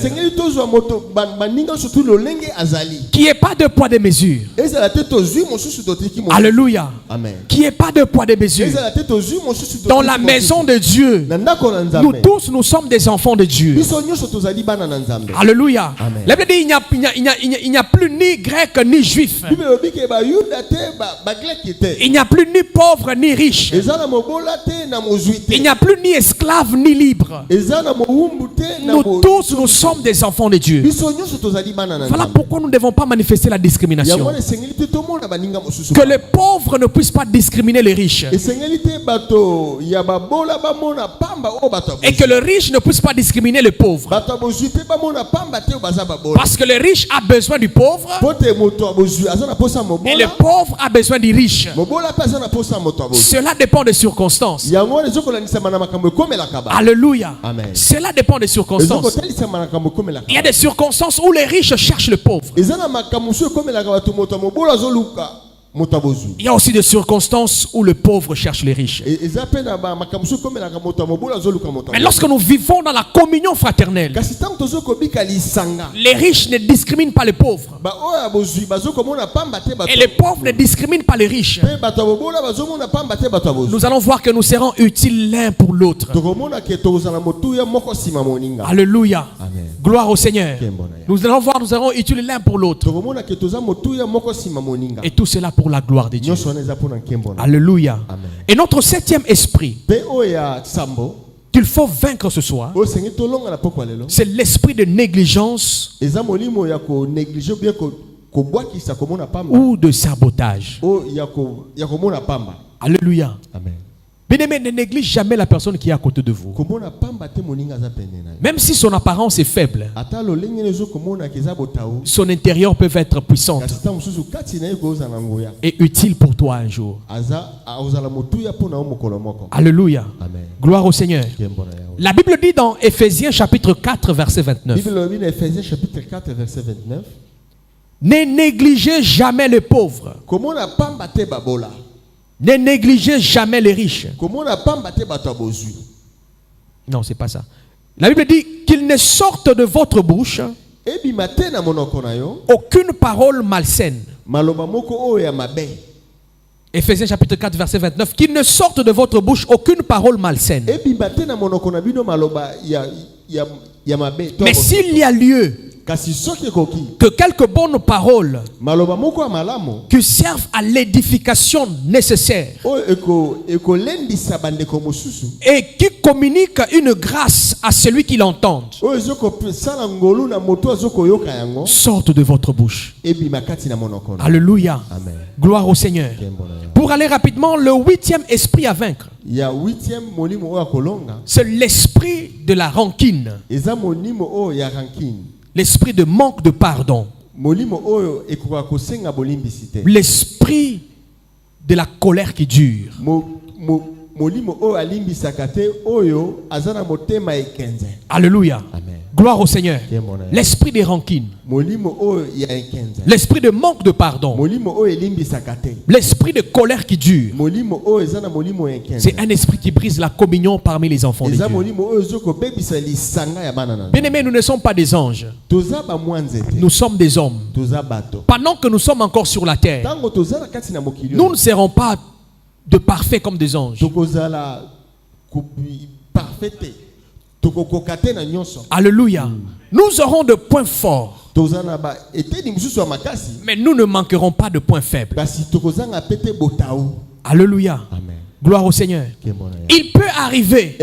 A: Qui n'est pas de poids de mesure. Alléluia. Qui n'est pas de poids de mesure. Dans la maison maison de Dieu, nous tous, nous sommes des enfants de Dieu. Alléluia. La Bible dit il n'y a plus ni grec ni juif. Il n'y a plus ni pauvre ni riche. Il n'y a plus ni esclave ni libre. Nous tous, nous sommes des enfants de Dieu. Voilà pourquoi nous ne devons pas manifester la discrimination. Que les pauvres ne puissent pas discriminer les riches. Et que le riche ne puisse pas discriminer les pauvres. Parce que le riche a besoin du pauvre. Et le pauvre a besoin du riche. Cela dépend des circonstances. Alléluia. Cela dépend des circonstances. Il y a des circonstances où les riches cherchent le pauvre. Il y a aussi des circonstances où le pauvre cherche les riches. Mais lorsque nous vivons dans la communion fraternelle, les riches ne discriminent pas les pauvres. Et les pauvres ne discriminent pas les riches. Nous allons voir que nous serons utiles l'un pour l'autre. Alléluia. Gloire au Seigneur. Nous allons voir, nous serons utiles l'un pour l'autre. Et tout cela pour la gloire de Dieu. Alléluia. Et notre septième esprit qu'il faut vaincre ce soir, c'est l'esprit de négligence ou de sabotage. Alléluia. Bien-aimé, ne néglige jamais la personne qui est à côté de vous. Même si son apparence est faible, son intérieur peut être puissante et utile pour toi un jour. Alléluia. Gloire au Seigneur. La Bible dit dans Ephésiens chapitre 4 verset 29. Ne négligez jamais les pauvres. Ne négligez jamais les riches. Non, c'est pas ça. La Bible dit qu'il ne sorte de votre bouche aucune parole malsaine. Ephésiens chapitre 4 verset 29. Qu'il ne sorte de votre bouche aucune parole malsaine. Mais s'il y a lieu que quelques bonnes paroles qui servent à l'édification nécessaire et qui communiquent une grâce à celui qui l'entend, sortent de votre bouche. Alléluia. Gloire au Seigneur. Pour aller rapidement, le huitième esprit à vaincre, c'est l'esprit de la rancune. L'esprit de manque de pardon. L'esprit de la colère qui dure. Alléluia. Gloire au Seigneur. L'esprit des rancines. L'esprit de manque de pardon. L'esprit de colère qui dure. C'est un esprit qui brise la communion parmi les enfants de Dieu. Bien-aimés, nous ne sommes pas des anges. Nous sommes des hommes. Pendant que nous sommes encore sur la terre, nous ne serons pas de parfaits comme des anges. Alléluia. Nous aurons de points forts, mais nous ne manquerons pas de points faibles. Alléluia. Gloire au Seigneur. Il peut arriver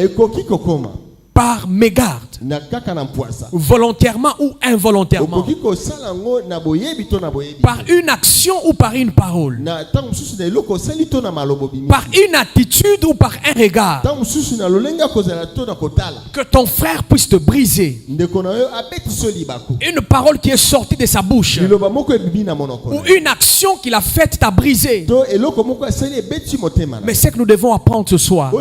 A: par mégarde, volontairement ou involontairement, par une action ou par une parole, par une attitude ou par un regard, que ton frère puisse te briser. Une parole qui est sortie de sa bouche ou une action qu'il a faite t'a brisé. Mais c'est que nous devons apprendre ce soir. Nous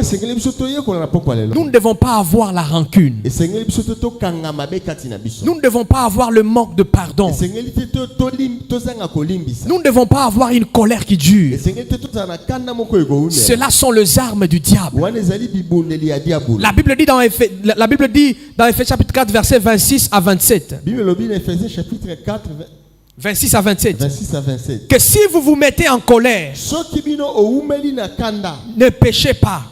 A: ne devons pas avoir la rancune. Nous ne devons pas avoir le manque de pardon. Nous ne devons pas avoir une colère qui dure. Cela sont les armes du diable. La Bible dit dans Ephésiens chapitre 4 verset 26 à 27. 26 à 27. Que si vous vous mettez en colère, ne péchez pas.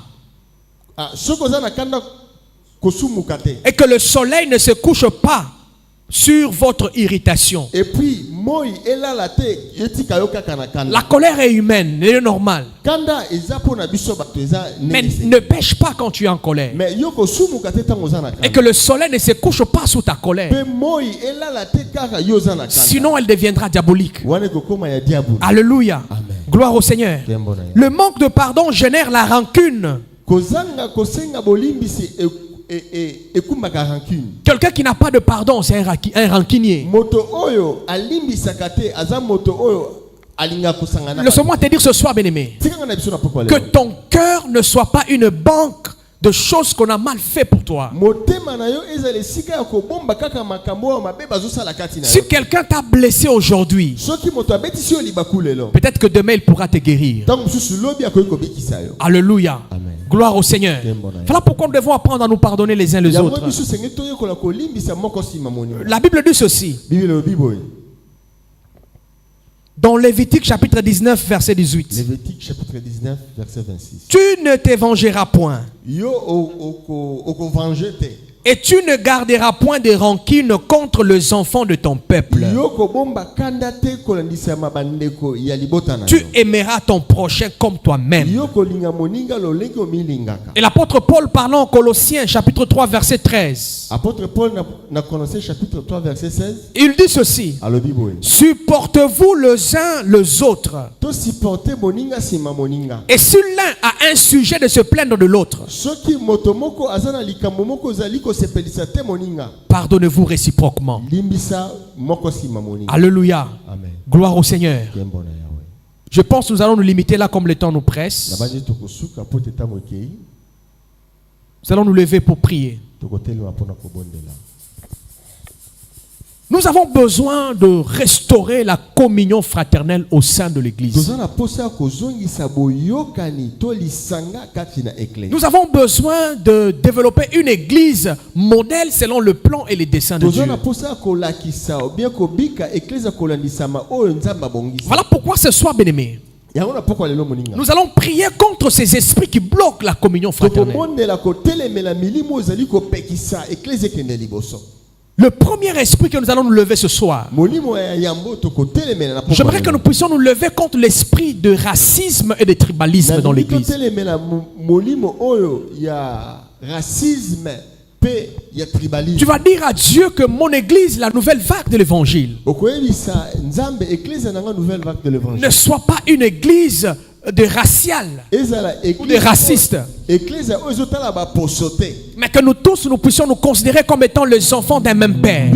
A: Et que le soleil ne se couche pas sur votre irritation.
B: Et puis,
A: la colère est humaine, elle est normale. Mais ne pêche pas quand tu es en colère. Et que le soleil ne se couche pas sous ta colère. Sinon, elle deviendra diabolique. Alléluia.
B: Amen.
A: Gloire au Seigneur. Le manque de pardon génère la rancune. Quelqu'un qui n'a pas de pardon, c'est un rancunier. Laisse-moi te dire ce soir, bien-aimé, que ton cœur ne soit pas une banque de choses qu'on a mal fait pour toi. Si quelqu'un t'a blessé aujourd'hui, peut-être que demain il pourra te guérir. Alléluia.
B: Amen.
A: Gloire au Seigneur. Voilà pourquoi nous devons apprendre à nous pardonner les uns les autres. La Bible dit ceci. Dans Lévitique chapitre 19 verset 18.
B: Lévitique chapitre 19 verset 26.
A: Tu ne te vengeras point. Et tu ne garderas point de rancune contre les enfants de ton peuple. Tu aimeras ton prochain comme toi-même. Et l'apôtre Paul parlant en Colossiens chapitre 3 verset 13.
B: Apôtre Paul dans Colossiens chapitre 3 verset 16.
A: Il dit ceci. Supportez-vous les uns les autres. Et si l'un a un sujet de se plaindre de l'autre, pardonnez-vous réciproquement. Alléluia.
B: Amen.
A: Gloire au Seigneur. Je pense que nous allons nous limiter là comme le temps nous presse. Nous allons nous lever pour prier. Nous avons besoin de restaurer la communion fraternelle au sein de l'Église. Nous avons besoin de développer une Église modèle selon le plan et les desseins de Dieu. Voilà pourquoi ce soir, bien-aimé, nous allons prier contre ces esprits qui bloquent la communion fraternelle. Le premier esprit que nous allons nous lever ce soir, j'aimerais que nous puissions nous lever contre l'esprit de racisme et de tribalisme dans l'Église. Tu vas dire à Dieu que mon Église, la nouvelle vague de l'Évangile, ne soit pas une Église de racial ou de raciste, mais que nous tous nous puissions nous considérer comme étant les enfants d'un même père,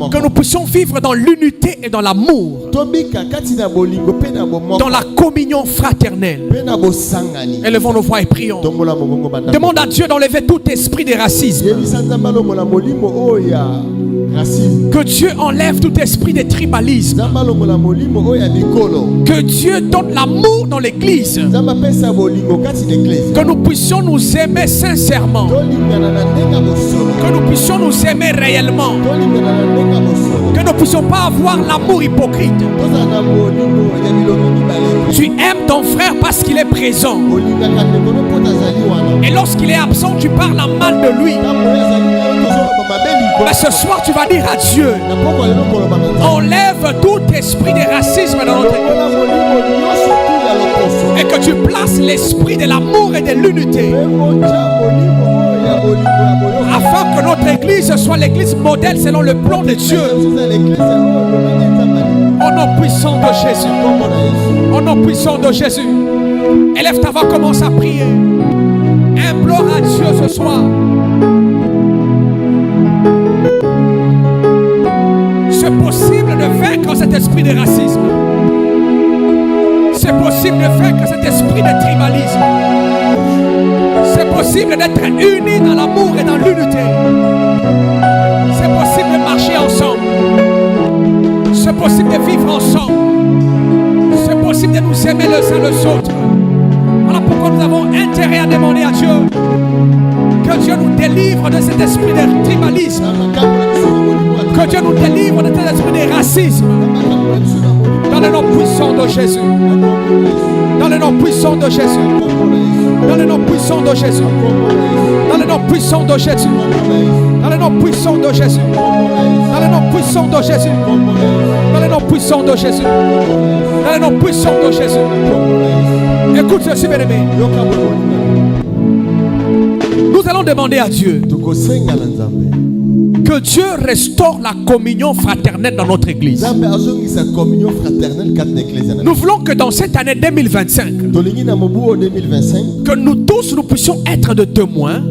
A: que nous puissions vivre dans l'unité et dans l'amour, dans la communion fraternelle. Élevons nos voix et prions. Demande à Dieu d'enlever tout esprit de racisme, que Dieu enlève tout esprit de tribalisme, que Dieu donne l'amour dans l'Église, que nous puissions nous aimer sincèrement, que nous puissions nous aimer réellement, que nous ne puissions pas avoir l'amour hypocrite. Tu aimes ton frère parce qu'il est présent, et lorsqu'il est absent tu parles mal de lui. Mais ce soir tu vas dire à Dieu, enlève tout esprit de racisme dans notre Église, et que tu places l'esprit de l'amour et de l'unité, afin que notre Église soit l'Église modèle selon le plan de Dieu. Au nom puissant de Jésus, au nom puissant de Jésus, élève ta voix, commence à prier, implore à Dieu ce soir. C'est possible de vaincre cet esprit de racisme. C'est possible de vaincre cet esprit de tribalisme. C'est possible d'être unis dans l'amour et dans l'unité. C'est possible de marcher ensemble. C'est possible de vivre ensemble. C'est possible de nous aimer les uns les autres. Voilà pourquoi nous avons intérêt à demander à Dieu que Dieu nous délivre de cet esprit de tribalisme, que Dieu nous délivre de cet esprit de racisme, dans le nom puissant de Jésus. Dans le nom puissant de Jésus. Dans le nom puissant de Jésus. Dans le nom puissant de Jésus. Dans le nom puissant de Jésus. Dans le nom puissant de Jésus. Dans le nom puissant de Jésus. Dans le nom puissant de Jésus. Écoute ceci, bien aimé. Nous allons demander à Dieu que Dieu restaure la communion fraternelle dans notre église. Nous voulons que dans cette année 2025, que nous tous nous puissions être de témoins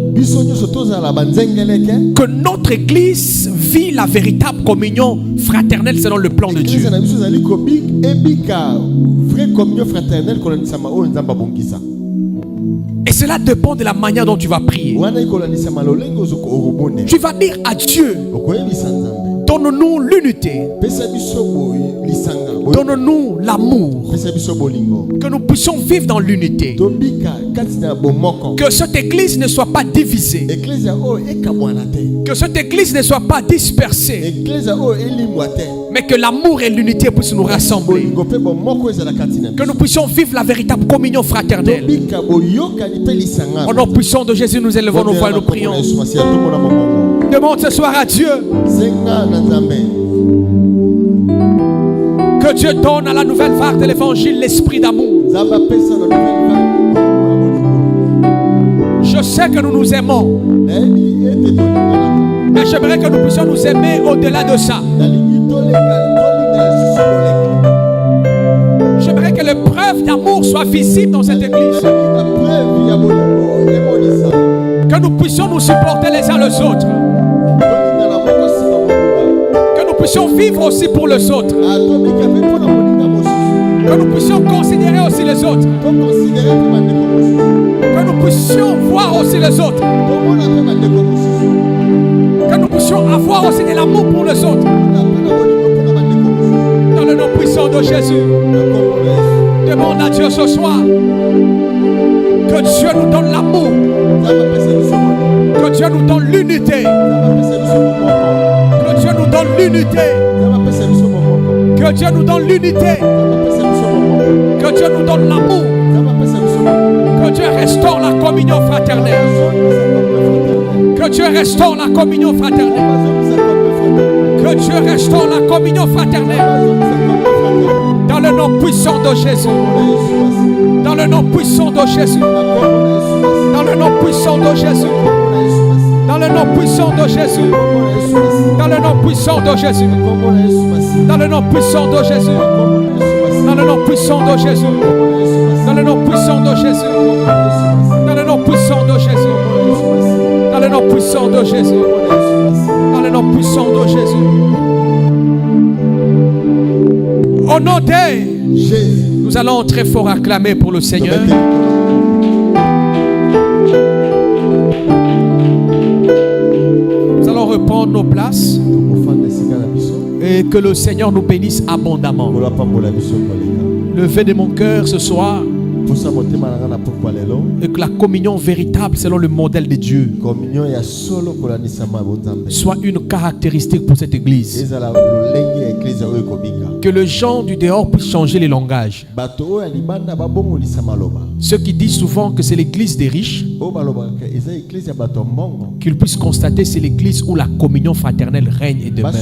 A: que notre église vit la véritable communion fraternelle selon le plan de Dieu. Et cela dépend de la manière dont tu vas prier. Tu vas dire à Dieu, donne-nous l'unité, donne-nous l'amour, que nous puissions vivre dans l'unité, que cette église ne soit pas divisée, que cette église ne soit pas dispersée, mais que l'amour et l'unité puissent nous rassembler, que nous puissions vivre la véritable communion fraternelle. Au nom puissant de Jésus, nous élevons nos voix et nous prions. Demande ce soir à Dieu que Dieu donne à la nouvelle vague de l'évangile l'esprit d'amour. Je sais que nous nous aimons, mais j'aimerais que nous puissions nous aimer au-delà de ça. J'aimerais que les preuves d'amour soient visibles dans cette église. Que nous puissions nous supporter les uns les autres. Que nous puissions vivre aussi pour les autres. Que nous puissions considérer aussi les autres. Que nous puissions voir aussi les autres. Que nous puissions avoir aussi de l'amour pour les autres. Dans le nom puissant de Jésus. Demande à Dieu ce soir que Dieu nous donne l'amour, que Dieu nous donne l'unité, que Dieu nous donne l'unité, que Dieu nous donne l'unité, que Dieu nous donne l'amour, que Dieu restaure la communion fraternelle, que Dieu restaure la communion fraternelle, que Dieu restaure la communion fraternelle. Dans le nom puissant de Jésus. Dans le nom puissant de Jésus. Dans le nom puissant de Jésus. Dans le nom puissant de Jésus. Dans le nom puissant de Jésus. Dans le nom puissant de Jésus. Dans le nom puissant de Jésus. Dans le nom puissant de Jésus. Dans le nom puissant de Jésus. Dans le nom puissant de Jésus. Dans le nom puissant de Jésus. Au nom de Jésus, nous allons très fort acclamer pour le Seigneur. Nous allons reprendre nos places et que le Seigneur nous bénisse abondamment. Levez de mon cœur ce soir et que la communion véritable selon le modèle de Dieu soit une caractéristique pour cette église. Que les gens du dehors puissent changer les langages. Ceux qui disent souvent que c'est l'église des riches, qu'ils puissent constater que c'est l'église où la communion fraternelle règne et demeure.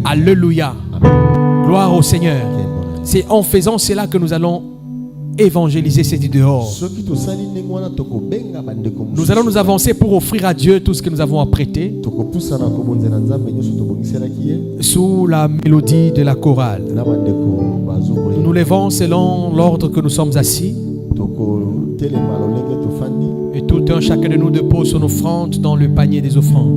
A: Alléluia. Gloire au Seigneur. C'est en faisant cela que nous allons évangéliser cette dehors. Nous allons nous avancer pour offrir à Dieu tout ce que nous avons apprêté sous la mélodie de la chorale. Nous nous levons selon l'ordre que nous sommes assis. Et tout un chacun de nous dépose son offrande dans le panier des offrandes.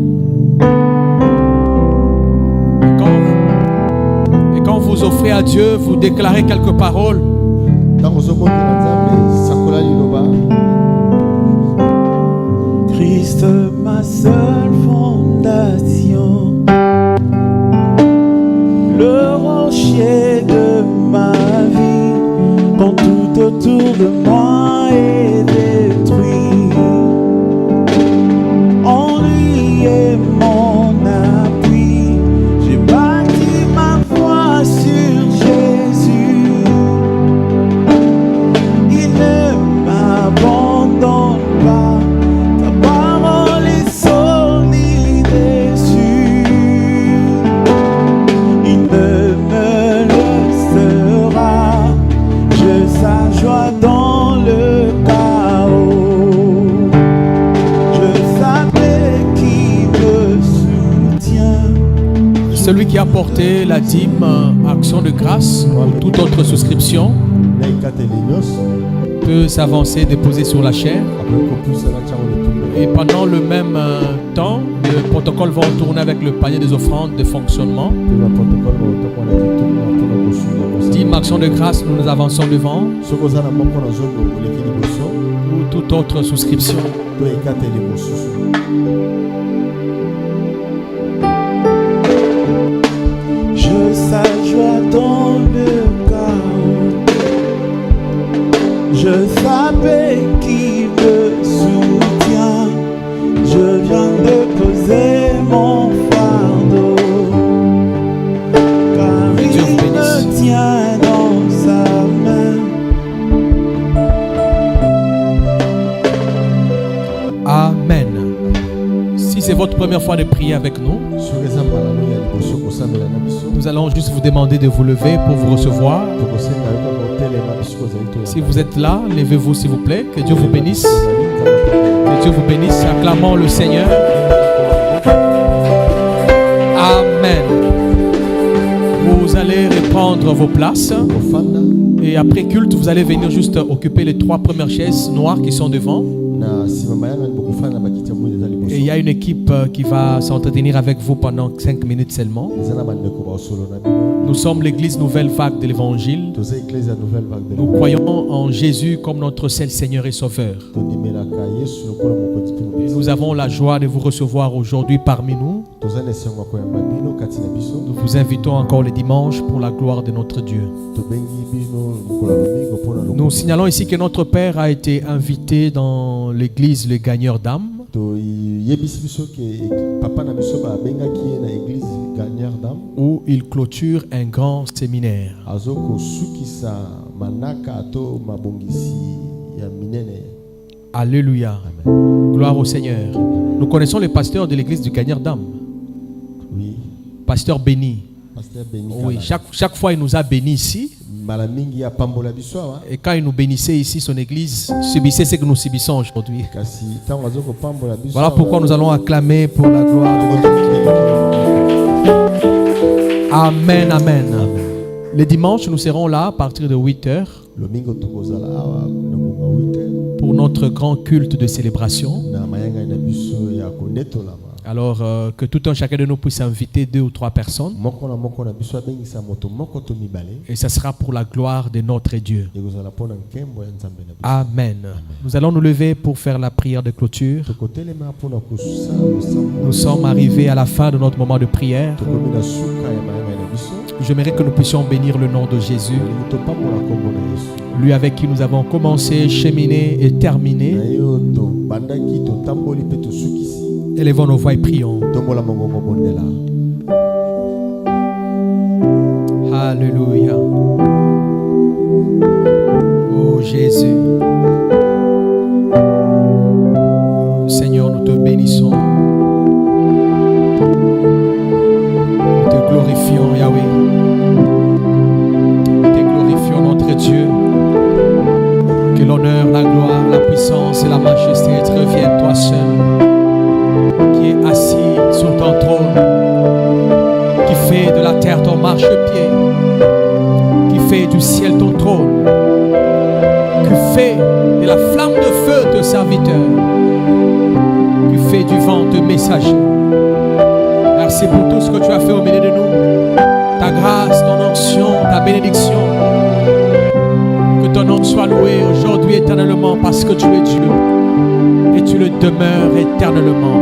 A: Et quand vous offrez à Dieu, vous déclarez quelques paroles.
D: Christ, ma seule fondation, le rocher de ma vie, quand tout autour de moi est détruit. En lui est mon appui, j'ai bâti ma foi sur Jésus.
A: Celui qui a porté la dîme, action de grâce ou toute autre souscription peut s'avancer, déposer sur la chaire. Et pendant le même temps, le protocole va tourner avec le panier des offrandes de fonctionnement. Dîme, action de grâce, nous nous avançons devant. Ou toute autre souscription.
D: Je s'ajoie dans le chaos. Je savais qui me soutient. Je viens déposer mon fardeau. Car il me tient dans sa main.
A: Amen. Si c'est votre première fois de prier avec nous, nous allons juste vous demander de vous lever pour vous recevoir. Si vous êtes là, levez-vous s'il vous plaît. Que Dieu vous bénisse. Que Dieu vous bénisse. Acclamons le Seigneur. Amen. Vous allez reprendre vos places. Et après culte, vous allez venir juste occuper les 3 premières chaises noires qui sont devant. Et il y a une équipe qui va s'entretenir avec vous pendant 5 minutes seulement. Nous sommes l'église Nouvelle Vague de l'Évangile. Nous croyons en Jésus comme notre seul Seigneur et Sauveur. Et nous avons la joie de vous recevoir aujourd'hui parmi nous. Nous vous invitons encore le dimanche pour la gloire de notre Dieu. Nous signalons ici que notre Père a été invité dans l'église Le Gagneur d'âme, où il clôture un grand séminaire. Alléluia. Gloire au Seigneur. Nous connaissons le pasteur de l'église du Gagneur d'âme.
B: Oui.
A: Pasteur béni. Oui, chaque fois il nous a bénis ici. Et quand il nous bénissait ici, son église subissait ce que nous subissons aujourd'hui. Voilà pourquoi nous allons acclamer pour la gloire de Dieu. Amen, amen. Le dimanche, nous serons là à partir de 8h pour notre grand culte de célébration. Alors que tout un chacun de nous puisse inviter 2 ou 3 personnes. Et ce sera pour la gloire de notre Dieu. Amen. Nous allons nous lever pour faire la prière de clôture. Nous sommes arrivés à la fin de notre moment de prière. J'aimerais que nous puissions bénir le nom de Jésus, lui avec qui nous avons commencé, cheminé et terminé. Élevons nos voix et prions. Alléluia. Oh Jésus. Seigneur, nous te bénissons. Nous te glorifions, Yahweh. Nous te glorifions, notre Dieu. Que l'honneur, la gloire, la puissance et la majesté te reviennent, toi seul, qui es assis sur ton trône, qui fait de la terre ton marchepied, qui fait du ciel ton trône, qui fait de la flamme de feu ton serviteur, qui fait du vent ton messager. Merci pour tout ce que tu as fait au milieu de nous, ta grâce, ton onction, ta bénédiction. Que ton nom soit loué aujourd'hui éternellement parce que tu es Dieu et tu le demeures éternellement.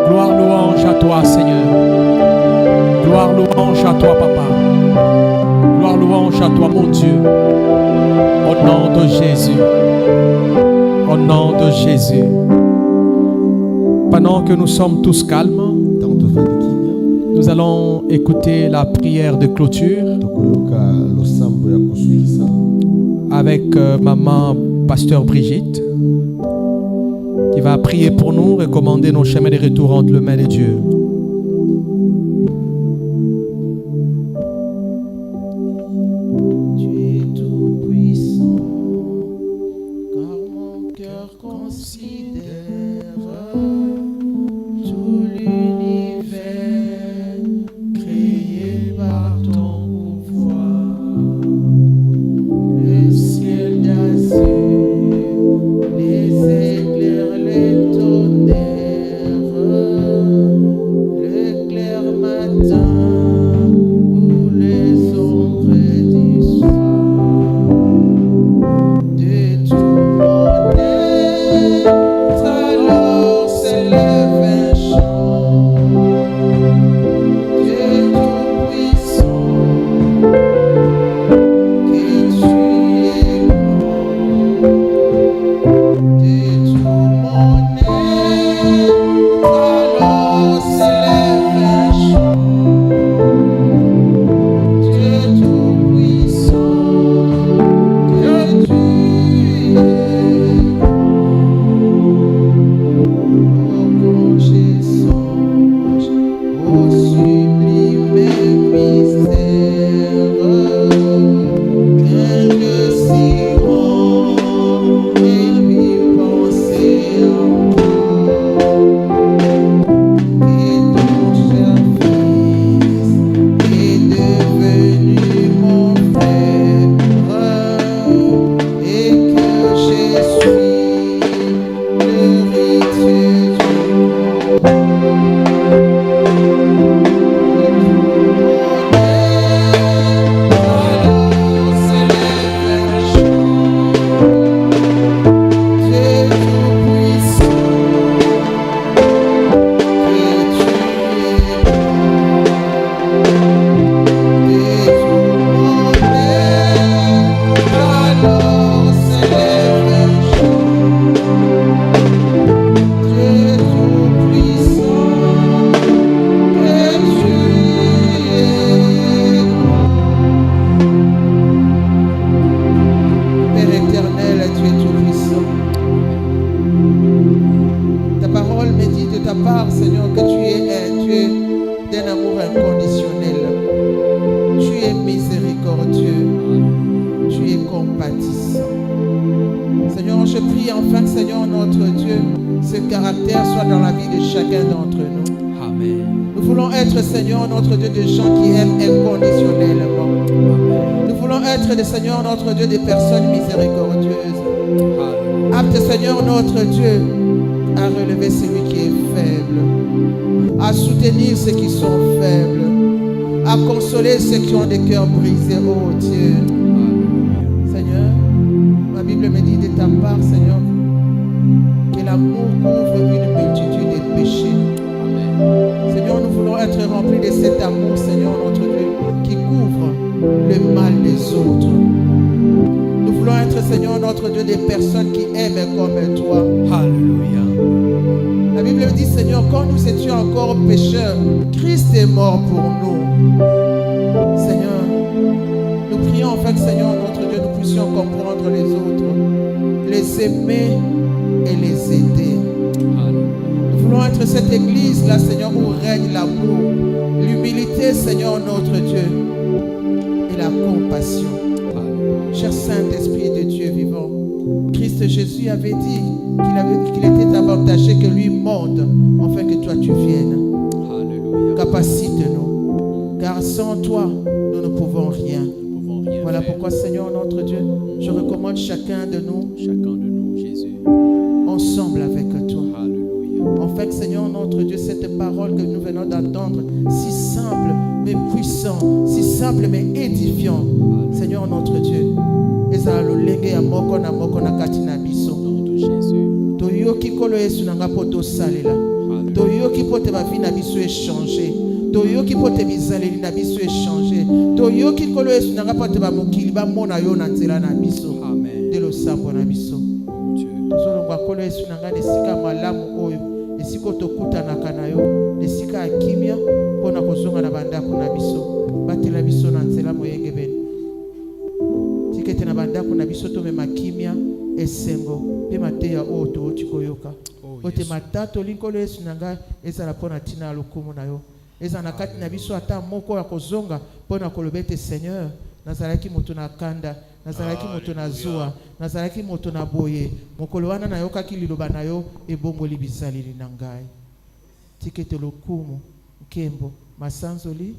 A: Gloire, louange à toi, Seigneur. Gloire, louange à toi, Papa. Gloire, louange à toi, mon Dieu. Au nom de Jésus. Au nom de Jésus. Pendant que nous sommes tous calmes, nous allons écouter la prière de clôture avec maman pasteur Brigitte, qui va prier pour nous, recommander nos chemins de retour entre les mains de Dieu.
D: Tu es tout puissant, car mon cœur considère tout l'univers. notre Dieu, ce caractère soit dans la vie de chacun d'entre nous.
A: Amen.
D: Nous voulons être, Seigneur, notre Dieu, des gens qui aiment inconditionnellement. Nous voulons être, Seigneur, notre Dieu, des personnes miséricordieuses. Apte, Seigneur, notre Dieu, à relever celui qui est faible, à soutenir ceux qui sont faibles, à consoler ceux qui ont des cœurs brisés, oh Dieu. Seigneur, ma Bible me dit de ta part, Seigneur, que l'amour couvre une multitude de péchés. Seigneur, nous voulons être remplis de cet amour, Seigneur, notre Dieu, qui couvre le mal des autres. Nous voulons être, Seigneur, notre Dieu, des personnes qui aiment comme toi.
A: Alléluia.
D: La Bible dit, Seigneur, quand nous étions encore pécheurs, Christ est mort pour nous. Seigneur, nous prions en fait, Seigneur, notre Dieu, nous puissions comprendre les autres, les aimer et les aider. Nous voulons être cette église-là, Seigneur, où règne l'amour, l'humilité, Seigneur, notre Dieu, et la compassion. Cher Saint-Esprit de Dieu vivant, Christ Jésus avait dit qu'il était avantagé que lui monte, afin que toi tu viennes. Capacite-nous, car sans toi, nous ne pouvons rien. Voilà pourquoi, Seigneur, notre Dieu, je recommande chacun de nous,
A: Jésus,
D: ensemble avec toi. En fait, Seigneur, notre Dieu, cette parole que nous venons d'entendre, si simple mais puissant, si simple mais édifiant, Seigneur, notre Dieu, toyoki kolo Yesu nanga poto salela, toyoki pote ba vie na biso échanger, toyoki pote bizaleli na biso échanger, toyoki kolo Yesu nanga pote ba mokili ba mona yo na nzela na biso. Amen. De lo sambo na biso. Tozolongwa kolo Yesu nanga nesika malamu oyo, esika tokutanaka na yo, esika akimia pona kozonga na bandako na biso, batela biso na nzela moyenge bene. Tikete na bandako na biso to mema kimia esengo pe mateya o to tikoyoka. Ote matato linkolo Yesu nanga ezala pona tina lokumu na yo. Eza na kati na biso ata moko ya kozonga pona kolobete Seigneur, nazalaki moto na kanda, nazalaki moto na zuwa, nazalaki moto na boye, mokolo wana na yokaki liloba na yo ebongoli bisalili na ngai. Tikete lokumu nkembo masanzoli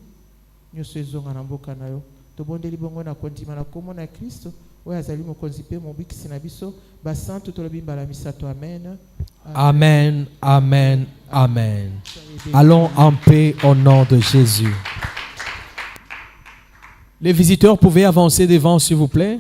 D: nyonso ezonga na mboka na yo. Tobondeli bongo na kondima na kombo na Kristo oyo azali mokonzi pe mobikisi na biso basantu tolobi mbala misato. Amen.
A: Amen, amen, amen. Allons en paix au nom de Jésus. Les visiteurs pouvaient avancer devant, s'il vous plaît.